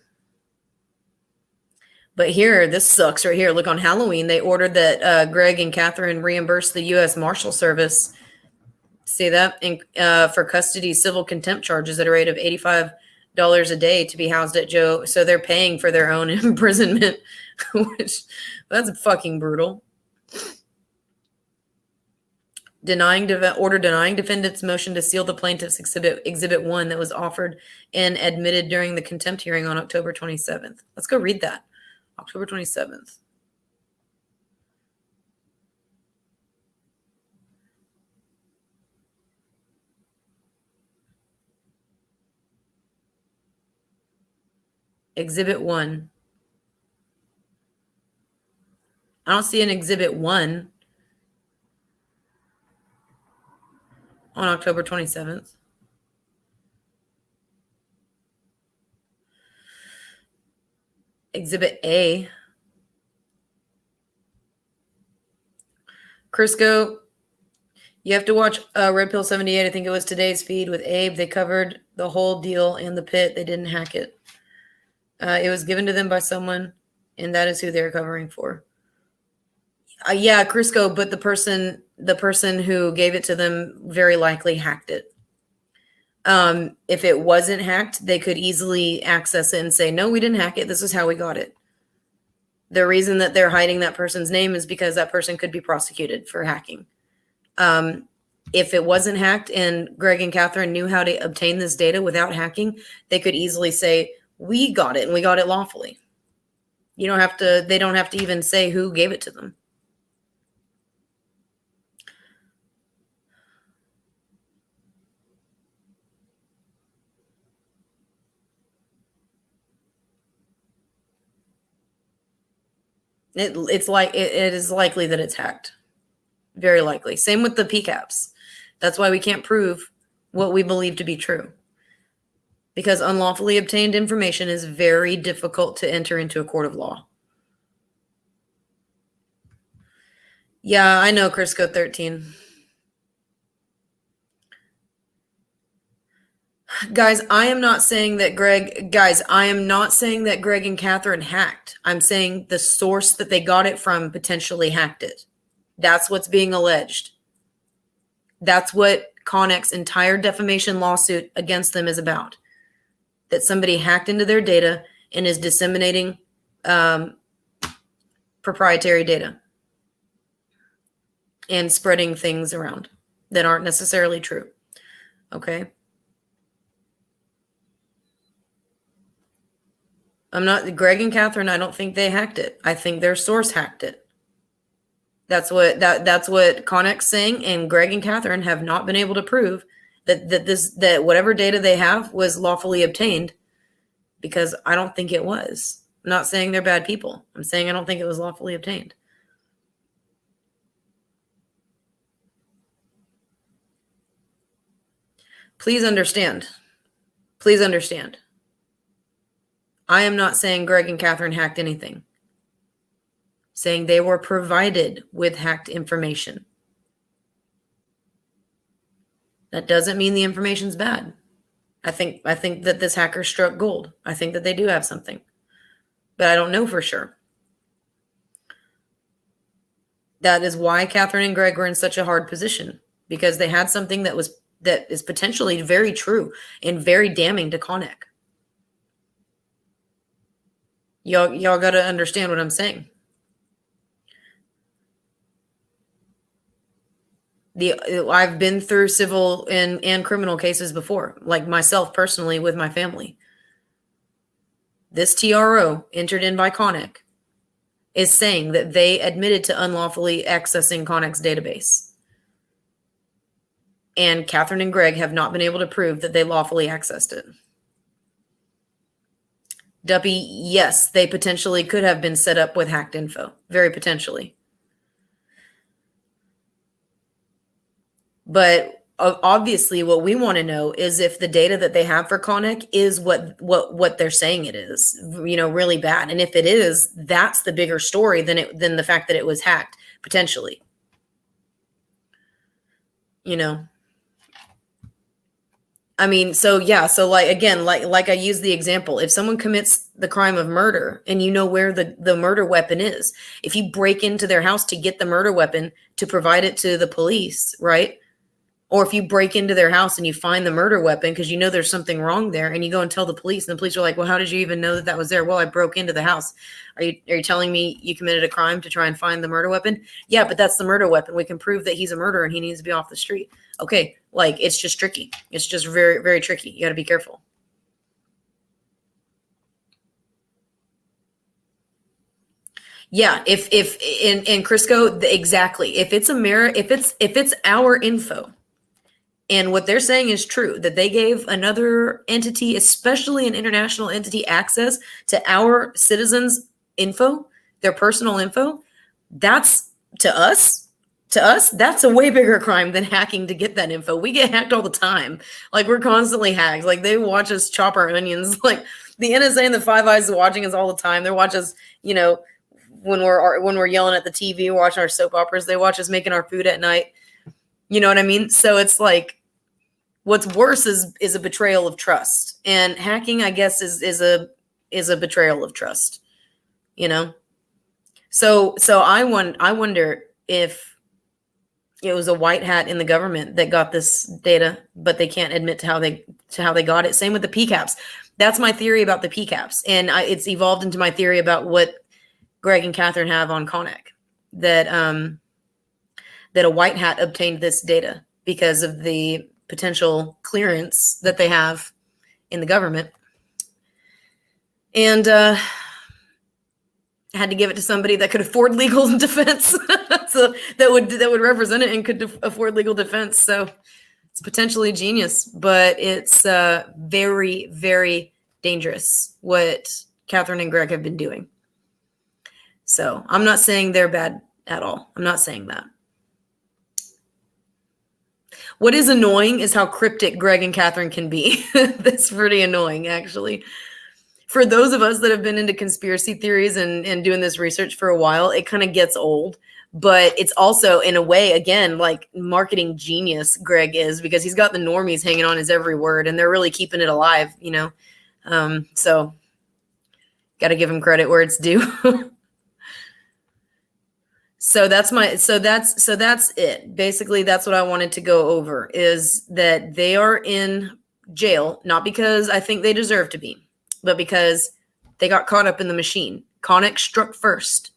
But here, this sucks right here. Look, on Halloween, they ordered that Greg and Catherine reimburse the U.S. Marshal Service. See that? For custody civil contempt charges at a rate of $85 a day to be housed at Joe. So they're paying for their own imprisonment, which that's fucking brutal. Denying defendant's motion to seal the plaintiff's exhibit 1 that was offered and admitted during the contempt hearing on October 27th. Let's go read that. October 27th. Exhibit 1. I don't see an Exhibit 1 on October 27th. Exhibit A. Crisco, you have to watch Red Pill 78. I think it was today's feed with Abe. They covered the whole deal in the pit. They didn't hack it. It was given to them by someone, and that is who they're covering for. Yeah, Crisco, but the person who gave it to them very likely hacked it. If it wasn't hacked, they could easily access it and say, no, we didn't hack it. This is how we got it. The reason that they're hiding that person's name is because that person could be prosecuted for hacking. If it wasn't hacked and Greg and Catherine knew how to obtain this data without hacking, they could easily say, we got it and we got it lawfully. They don't have to even say who gave it to them. It is likely that it's hacked. Very likely. Same with the PCAPs. That's why we can't prove what we believe to be true. Because unlawfully obtained information is very difficult to enter into a court of law. Yeah, I know, Crisco 13. Guys, I am not saying that Greg and Catherine hacked. I'm saying the source that they got it from potentially hacked it. That's what's being alleged. That's what Connex's entire defamation lawsuit against them is about. That somebody hacked into their data and is disseminating proprietary data and spreading things around that aren't necessarily true. Okay? Greg and Catherine, I don't think they hacked it. I think their source hacked it. That's what Connex's saying, and Greg and Catherine have not been able to prove that whatever data they have was lawfully obtained, because I don't think it was. I'm not saying they're bad people. I'm saying I don't think it was lawfully obtained. Please understand. Please understand. I am not saying Greg and Catherine hacked anything. Saying they were provided with hacked information. That doesn't mean the information's bad. I think that this hacker struck gold. I think that they do have something. But I don't know for sure. That is why Catherine and Greg were in such a hard position, because they had something that is potentially very true and very damning to Connex. Y'all got to understand what I'm saying. I've been through civil and criminal cases before, like myself personally with my family. This TRO entered in by Connex is saying that they admitted to unlawfully accessing Connex's database. And Catherine and Greg have not been able to prove that they lawfully accessed it. Duppy, yes, they potentially could have been set up with hacked info. Very potentially. But obviously what we want to know is if the data that they have for Connex is what they're saying it is, really bad. And if it is, that's the bigger story than the fact that it was hacked, potentially. I mean, so like I used the example, if someone commits the crime of murder and you know where the murder weapon is, if you break into their house to get the murder weapon to provide it to the police, right? Or if you break into their house and you find the murder weapon because you know there's something wrong there, and you go and tell the police, and the police are like, well, how did you even know that was there? Well, I broke into the house. Are you telling me you committed a crime to try and find the murder weapon? Yeah, but that's the murder weapon. We can prove that he's a murderer and he needs to be off the street. Okay, it's just tricky. It's just very, very tricky. You got to be careful. Yeah, if in Crisco, exactly. If it's if it's our info, and what they're saying is true, that they gave another entity, especially an international entity, access to our citizens' info, their personal info, that's to us, that's a way bigger crime than hacking to get that info. We get hacked all the time. Like, we're constantly hacked. Like, they watch us chop our onions. Like, the NSA and the Five Eyes are watching us all the time. They watch us, when we're yelling at the TV, watching our soap operas. They watch us making our food at night. You know what I mean? So it's like, what's worse is a betrayal of trust, and hacking, I guess, is a betrayal of trust. So I wonder if it was a white hat in the government that got this data, but they can't admit to how they got it. Same with the PCAPs. That's my theory about the PCAPs, and it's evolved into my theory about what Greg and Catherine have on Connick, that that a white hat obtained this data because of the potential clearance that they have in the government, and had to give it to somebody that could afford legal defense, so that would represent it and could afford legal defense. So it's potentially genius, but it's very, very dangerous what Catherine and Greg have been doing. So I'm not saying they're bad at all. I'm not saying that. What is annoying is how cryptic Greg and Catherine can be. That's pretty annoying, actually. For those of us that have been into conspiracy theories and doing this research for a while, it kind of gets old. But it's also, in a way, again, like marketing genius Greg is, because he's got the normies hanging on his every word, and they're really keeping it alive, you know. So got to give him credit where it's due. So that's it. Basically, that's what I wanted to go over, is that they are in jail, not because I think they deserve to be, but because they got caught up in the machine. Connick struck first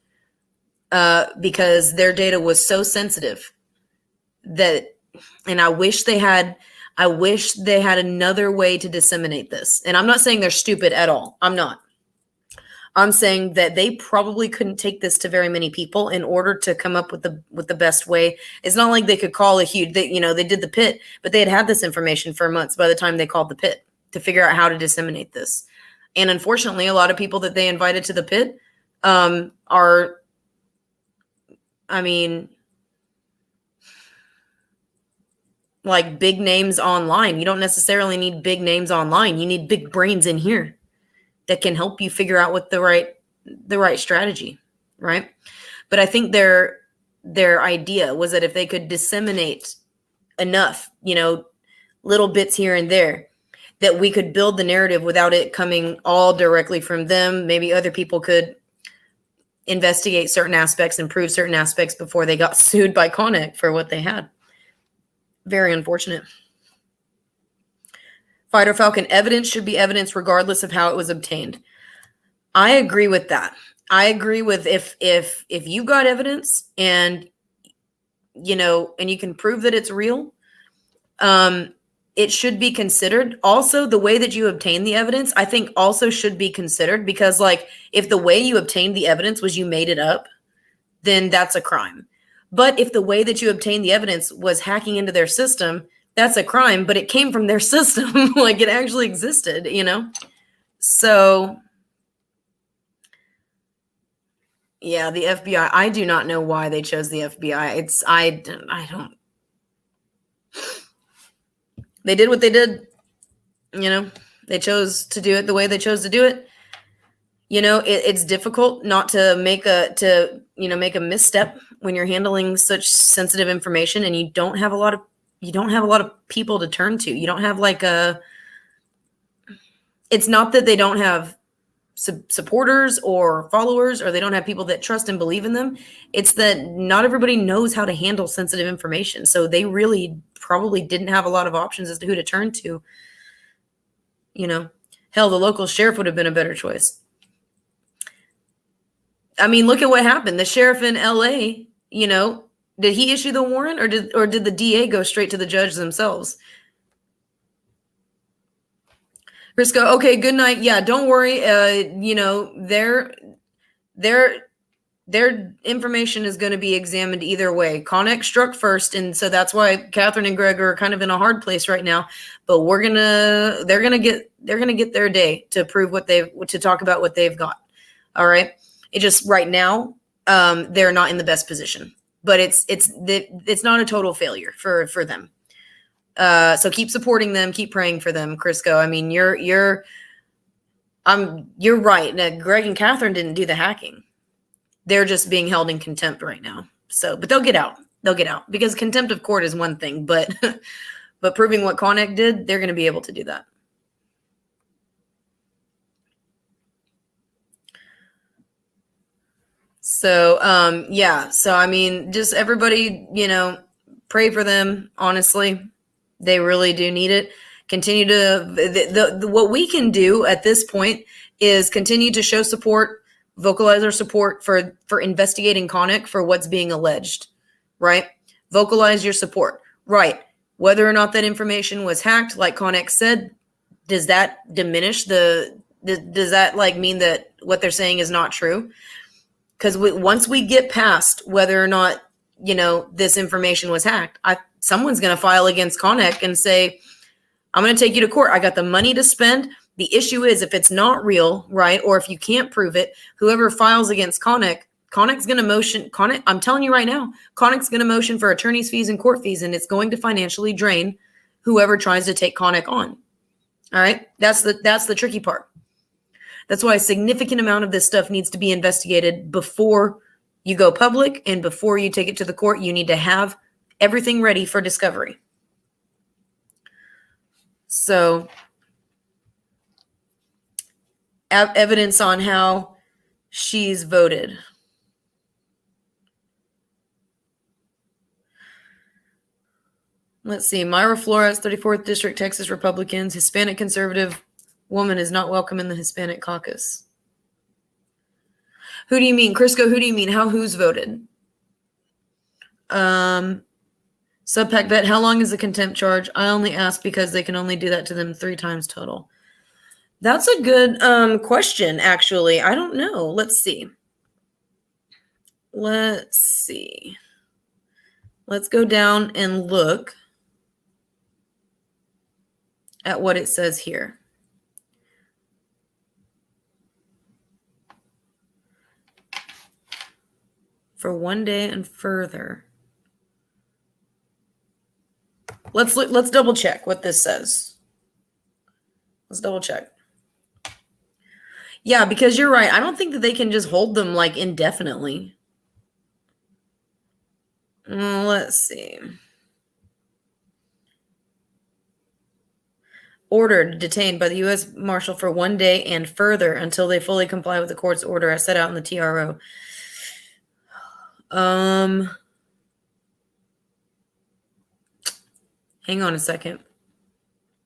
because their data was so sensitive that, and I wish they had another way to disseminate this. And I'm not saying they're stupid at all. I'm not. I'm saying that they probably couldn't take this to very many people in order to come up with the best way. It's not like they could call a huge, they did the pit, but they had this information for months by the time they called the pit to figure out how to disseminate this. And unfortunately, a lot of people that they invited to the pit are, I mean, like big names online. You don't necessarily need big names online. You need big brains in here that can help you figure out what the right strategy, right? But I think their idea was that if they could disseminate enough, little bits here and there, that we could build the narrative without it coming all directly from them. Maybe other people could investigate certain aspects and prove certain aspects before they got sued by Connick for what they had. Very unfortunate. Fighter Falcon, evidence should be evidence regardless of how it was obtained. I agree with that. I agree with if you got evidence and and you can prove that it's real, it should be considered. Also, the way that you obtain the evidence, I think also should be considered, because like if the way you obtained the evidence was you made it up, then that's a crime. But if the way that you obtained the evidence was hacking into their system, that's a crime, but it came from their system. Like it actually existed, So yeah, the FBI, I do not know why they chose the FBI. I don't. They did what they did. They chose to do it the way they chose to do it. It's difficult not to make a misstep when you're handling such sensitive information, and you don't have a lot of people to turn to. You don't have it's not that they don't have supporters or followers, or they don't have people that trust and believe in them. It's that not everybody knows how to handle sensitive information. So they really probably didn't have a lot of options as to who to turn to. Hell, the local sheriff would have been a better choice. I mean, look at what happened. The sheriff in LA, did he issue the warrant, or did the DA go straight to the judge themselves? Risco, okay, good night. Yeah, don't worry. Their information is going to be examined either way. Connick struck first, and so that's why Catherine and Greg are kind of in a hard place right now. But they're gonna get their day to prove to talk about what they've got. All right. It just right now, they're not in the best position. But it's not a total failure for them. So keep supporting them, keep praying for them, Crisco. I mean, you're right. Now, Greg and Catherine didn't do the hacking. They're just being held in contempt right now. So, but they'll get out. They'll get out, because contempt of court is one thing, but but proving what Connick did, they're going to be able to do that. So, yeah. So, I mean, just everybody, pray for them. Honestly, they really do need it. Continue to, what we can do at this point is continue to show support, Vocalize our support for investigating Connick for what's being alleged, right? Vocalize your support, right? Whether or not that information was hacked, like Connick said, does that diminish does that like mean that what they're saying is not true? Because once we get past whether or not, this information was hacked, someone's going to file against Connick and say, I'm going to take you to court. I got the money to spend. The issue is if it's not real, right, or if you can't prove it, whoever files against Connick's going to motion. I'm telling you right now, Connick's going to motion for attorney's fees and court fees, and it's going to financially drain whoever tries to take Connick on. All right, that's the tricky part. That's why a significant amount of this stuff needs to be investigated before you go public and before you take it to the court. You need to have everything ready for discovery. So, evidence on how she's voted. Let's see. Myra Flores, 34th District, Texas Republicans. Hispanic conservative woman is not welcome in the Hispanic caucus. Who do you mean? Crisco, who do you mean? Who's voted? Subpack vet, how long is the contempt charge? I only ask because they can only do that to them 3 times total. That's a good question, actually. I don't know. Let's see. Let's go down and look at what it says here. For 1 day and further. Let's double check what this says. Let's double check. Yeah, because you're right. I don't think that they can just hold them like indefinitely. Let's see. Ordered, detained by the U.S. Marshal for 1 day and further until they fully comply with the court's order as set out in the TRO. Hang on a second.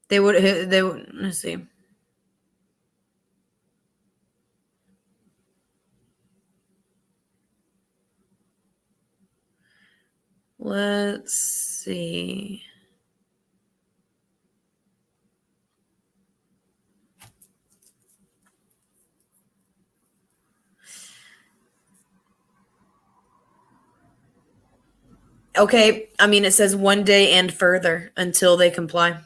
They would, let's see. Let's see. Okay, I mean, it says 1 day and further until they comply.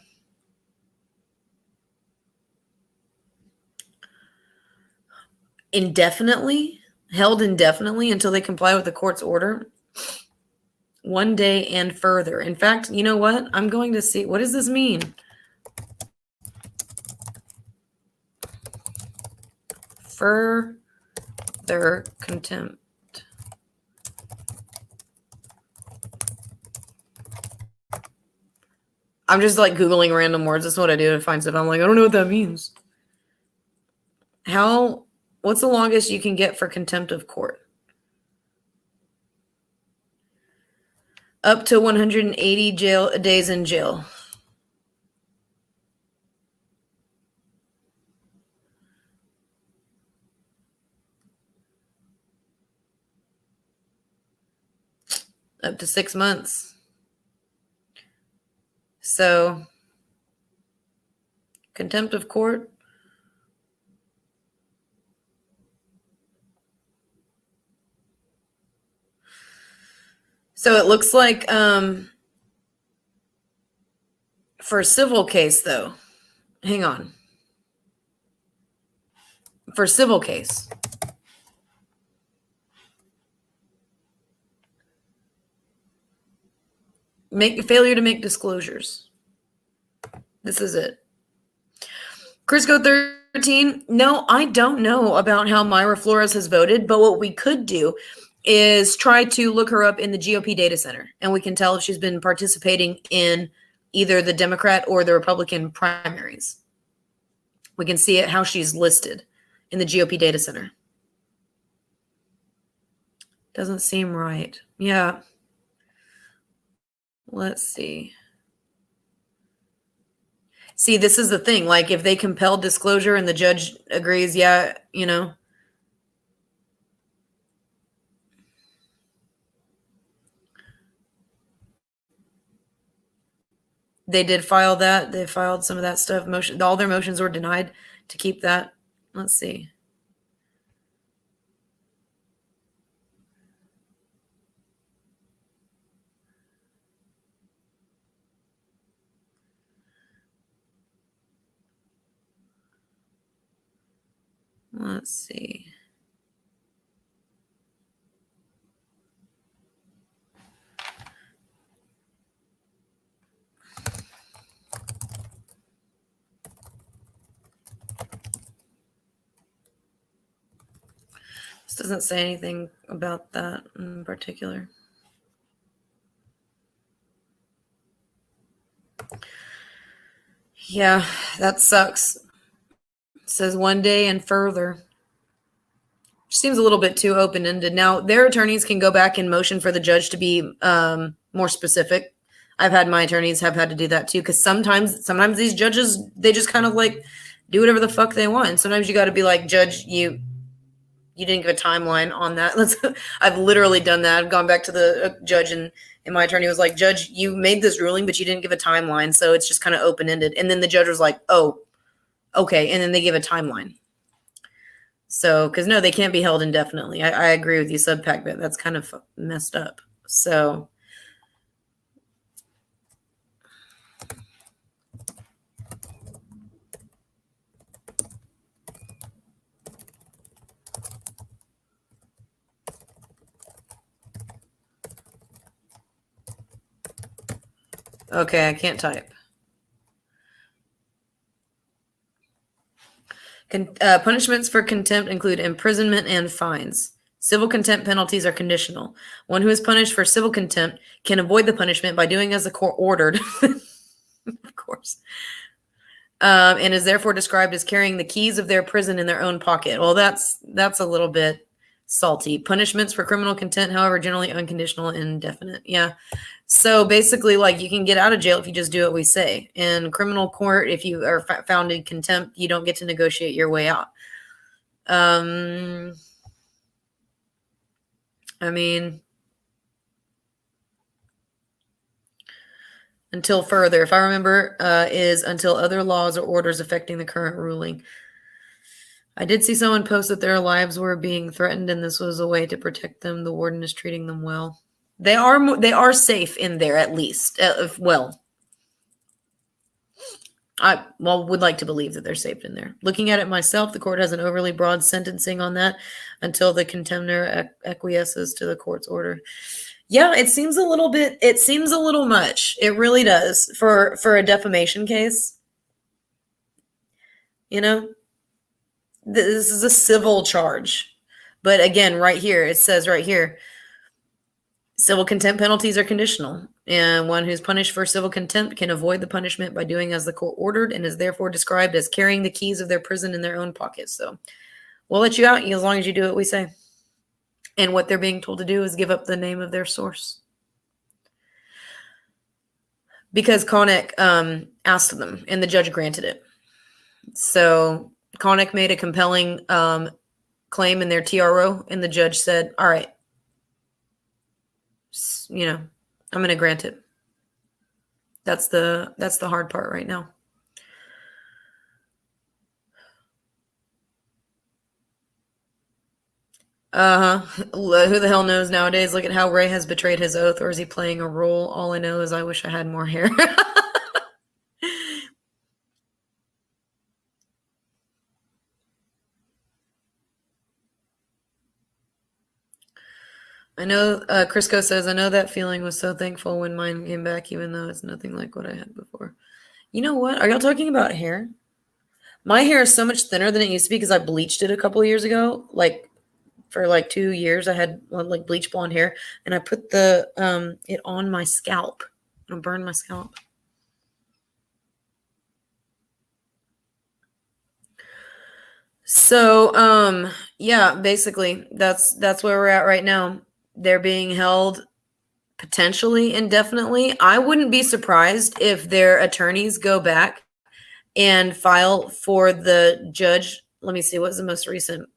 Indefinitely? Held indefinitely until they comply with the court's order? 1 day and further. In fact, you know what? I'm going to see. What does this mean? Further contempt. I'm just like Googling random words. That's what I do to find stuff. I'm like, I don't know what that means. What's the longest you can get for contempt of court? Up to 180 days in jail. Up to 6 months. So, contempt of court. So it looks like for a civil case, though, hang on. For a civil case, failure to make disclosures. This is it. Crisco 13. No, I don't know about how Myra Flores has voted, but what we could do is try to look her up in the GOP data center, and we can tell if she's been participating in either the Democrat or the Republican primaries. We can see how she's listed in the GOP data center. Doesn't seem right. Yeah. Let's see. See, this is the thing. Like, if they compel disclosure and the judge agrees, yeah, They did file that. They filed some of that stuff. All their motions were denied to keep that. Let's see. Let's see. This doesn't say anything about that in particular. Yeah, that sucks. It says 1 day and further. Seems a little bit too open-ended. Now, their attorneys can go back and motion for the judge to be more specific. I've had my attorneys have had to do that too, because sometimes these judges, they just kind of like do whatever the fuck they want. And sometimes you got to be like, Judge, you didn't give a timeline on that. I've literally done that. I've gone back to the judge, and my attorney was like, Judge, you made this ruling, but you didn't give a timeline, so it's just kind of open-ended. And then the judge was like, oh, okay, and then they give a timeline. So, because no, they can't be held indefinitely. I agree with you, Subpac, but that's kind of messed up. So, okay, I can't type. Punishments for contempt include imprisonment and fines. Civil contempt penalties are conditional. One who is punished for civil contempt can avoid the punishment by doing as the court ordered, of course, and is therefore described as carrying the keys of their prison in their own pocket. Well, that's a little bit salty. Punishments for criminal contempt, however, generally unconditional and indefinite. Yeah. So basically, like, you can get out of jail if you just do what we say. In criminal court, if you are found in contempt, you don't get to negotiate your way out. I mean, until further, if I remember, is until other laws or orders affecting the current ruling. I did see someone post that their lives were being threatened, and this was a way to protect them. The warden is treating them well. They are safe in there, at least. I would like to believe that they're safe in there. Looking at it myself, the court has an overly broad sentencing on that until the contender acquiesces to the court's order. Yeah, it seems a little much. It really does for a defamation case. You know, this is a civil charge. But again, it says right here, civil contempt penalties are conditional, and one who's punished for civil contempt can avoid the punishment by doing as the court ordered and is therefore described as carrying the keys of their prison in their own pockets. So we'll let you out as long as you do what we say. And what they're being told to do is give up the name of their source. Because Connick asked them, and the judge granted it. So Connick made a compelling claim in their TRO, and the judge said, all right, I'm going to grant it. That's the hard part right now. Who the hell knows nowadays? Look at how Ray has betrayed his oath, or is he playing a role? All I know is I wish I had more hair. I know, Crisco says, I know that feeling, was so thankful when mine came back, even though it's nothing like what I had before. You know what? Are y'all talking about hair? My hair is so much thinner than it used to be because I bleached it a couple of years ago. Like, for like 2 years, I had like bleach blonde hair, and I put it on my scalp. I burned my scalp. So, yeah, basically that's where we're at right now. They're being held potentially indefinitely. I wouldn't be surprised if their attorneys go back and file for the judge. Let me see, what's the most recent?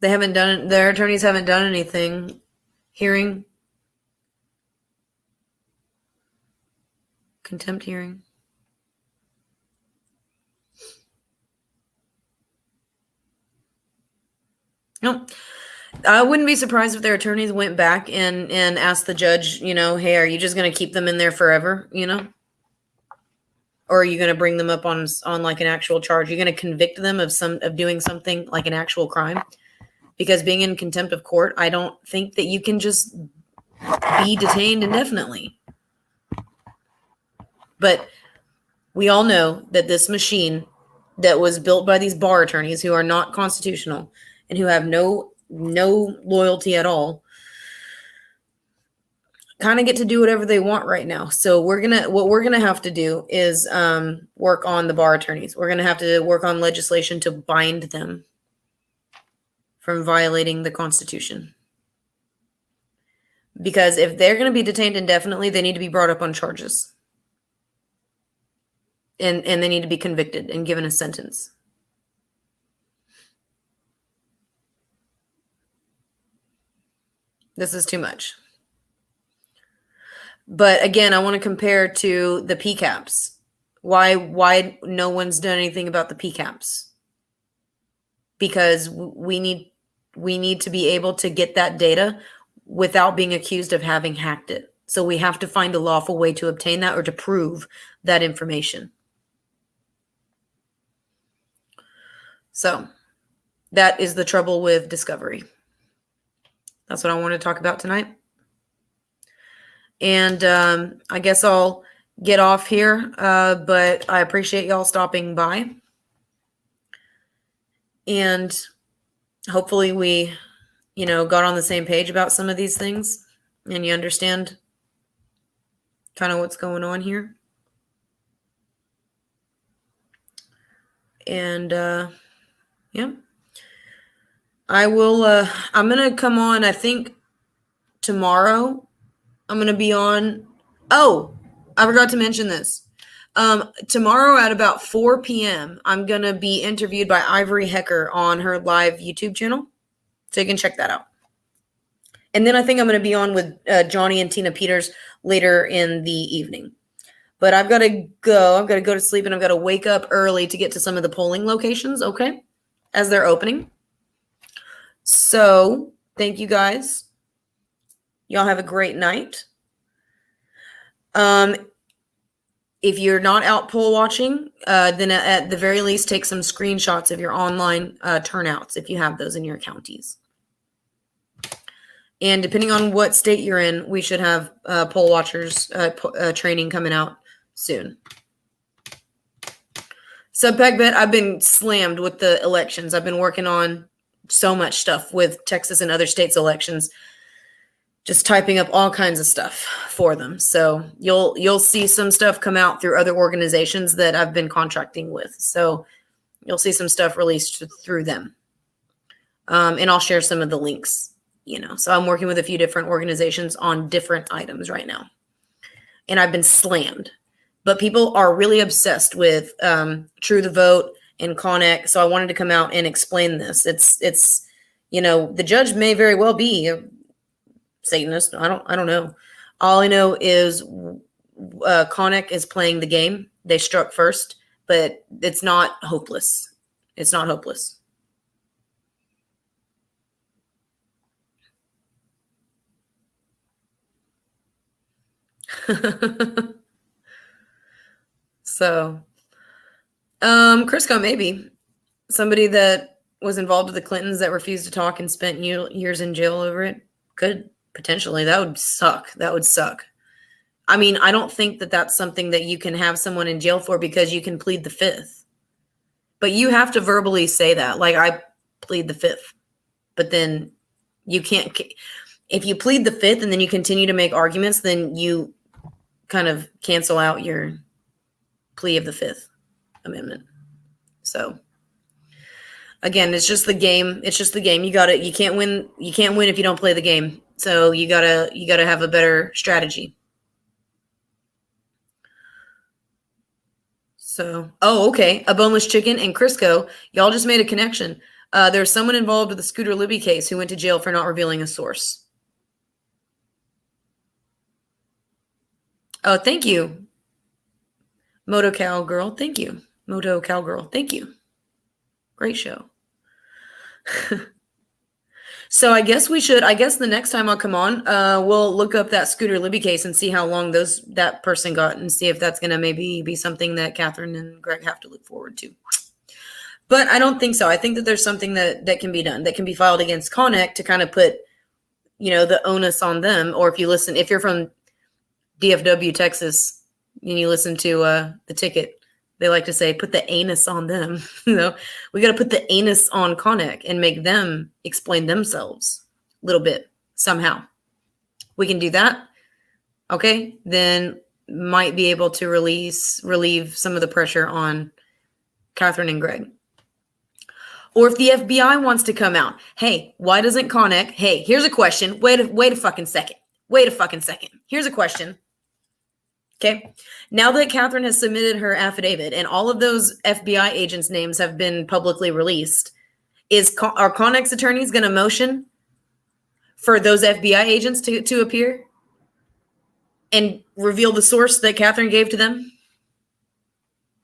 Their attorneys haven't done anything. hearing. Contempt hearing. No, I wouldn't be surprised if their attorneys went back and asked the judge, hey, are you just going to keep them in there forever, or are you going to bring them up on like an actual charge? You're going to convict them of doing something like an actual crime? Because being in contempt of court, I don't think that you can just be detained indefinitely. But we all know that this machine that was built by these bar attorneys who are not constitutional and who have no loyalty at all kind of get to do whatever they want right now. So what we're gonna have to do is work on the bar attorneys. We're gonna have to work on legislation to bind them from violating the Constitution. Because if they're going to be detained indefinitely, they need to be brought up on charges. And they need to be convicted and given a sentence. This is too much. But again, I want to compare to the PCAPs. Why no one's done anything about the PCAPs? Because we need to be able to get that data without being accused of having hacked it. So we have to find a lawful way to obtain that or to prove that information. So that is the trouble with discovery. That's what I want to talk about tonight. And I guess I'll get off here, but I appreciate y'all stopping by. And hopefully we, got on the same page about some of these things and you understand kind of what's going on here. And, yeah, I will, I'm going to come on, I think tomorrow I'm going to be on. Oh, I forgot to mention this. Tomorrow at about 4 p.m., I'm going to be interviewed by Ivory Hecker on her live YouTube channel. So you can check that out. And then I think I'm going to be on with Johnny and Tina Peters later in the evening. But I've got to go. I've got to go to sleep and I've got to wake up early to get to some of the polling locations, okay, as they're opening. So thank you guys. Y'all have a great night. If you're not out poll watching, then at the very least, take some screenshots of your online turnouts if you have those in your counties. And depending on what state you're in, we should have poll watchers training coming out soon. SubPacBet, I've been slammed with the elections. I've been working on so much stuff with Texas and other states' elections. Just typing up all kinds of stuff for them. So you'll see some stuff come out through other organizations that I've been contracting with. So you'll see some stuff released through them. And I'll share some of the links, So I'm working with a few different organizations on different items right now. And I've been slammed. But people are really obsessed with True the Vote and Connect. So I wanted to come out and explain this. It's the judge may very well be Satanist. I don't know. All I know is Connect is playing the game. They struck first, but it's not hopeless. It's not hopeless. So, Crisco, maybe somebody that was involved with the Clintons that refused to talk and spent years in jail over it could. Potentially, that would suck. That would suck. I mean, I don't think that that's something that you can have someone in jail for because you can plead the fifth. But you have to verbally say that. Like, I plead the fifth. But then you can't. If you plead the fifth and then you continue to make arguments, then you kind of cancel out your plea of the Fifth Amendment. So. Again, it's just the game. It's just the game. You can't win. You can't win if you don't play the game. So you gotta have a better strategy. So, okay. A boneless chicken and Crisco. Y'all just made a connection. There's someone involved with the Scooter Libby case who went to jail for not revealing a source. Oh, thank you, Moto Cowgirl. Thank you, Moto Cowgirl. Thank you. Great show. So I guess the next time I'll come on, we'll look up that Scooter Libby case and see how long that person got and see if that's going to maybe be something that Catherine and Greg have to look forward to. But I don't think so. I think that there's something that can be done, that can be filed against Connect to kind of put, the onus on them. Or if you're from DFW, Texas, and you listen to The Ticket, they like to say, put the anus on them. We got to put the anus on Connect and make them explain themselves a little bit somehow. We can do that. Okay. Then might be able to relieve some of the pressure on Catherine and Greg. Or if the FBI wants to come out, hey, why doesn't Connect? Hey, here's a question. Wait a fucking second. Here's a question. Okay. Now that Catherine has submitted her affidavit and all of those FBI agents' names have been publicly released, are Connect's attorneys going to motion for those FBI agents to appear and reveal the source that Catherine gave to them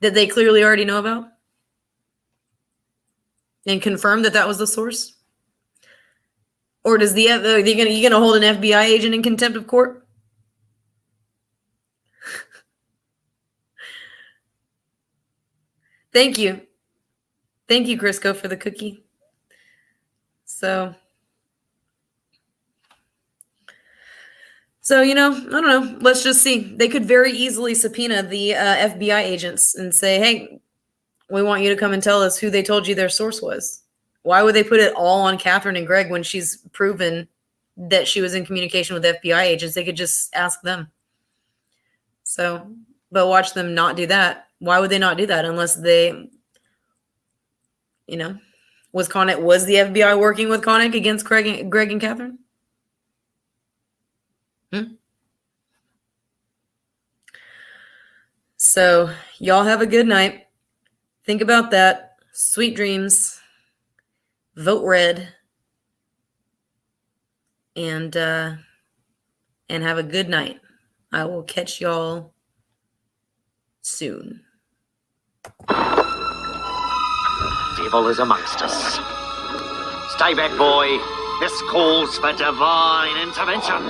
that they clearly already know about? And confirm that was the source? Or are you going to hold an FBI agent in contempt of court? Thank you. Thank you, Crisco, for the cookie. So, I don't know. Let's just see. They could very easily subpoena the FBI agents and say, hey, we want you to come and tell us who they told you their source was. Why would they put it all on Catherine and Greg when she's proven that she was in communication with FBI agents? They could just ask them. So, but watch them not do that. Why would they not do that unless they, was the FBI working with Connect against Greg and Catherine? So y'all have a good night. Think about that. Sweet dreams. Vote red. And have a good night. I will catch y'all soon. Evil is amongst us. Stay back, boy. This calls for divine intervention.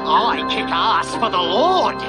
I kick ass for the Lord.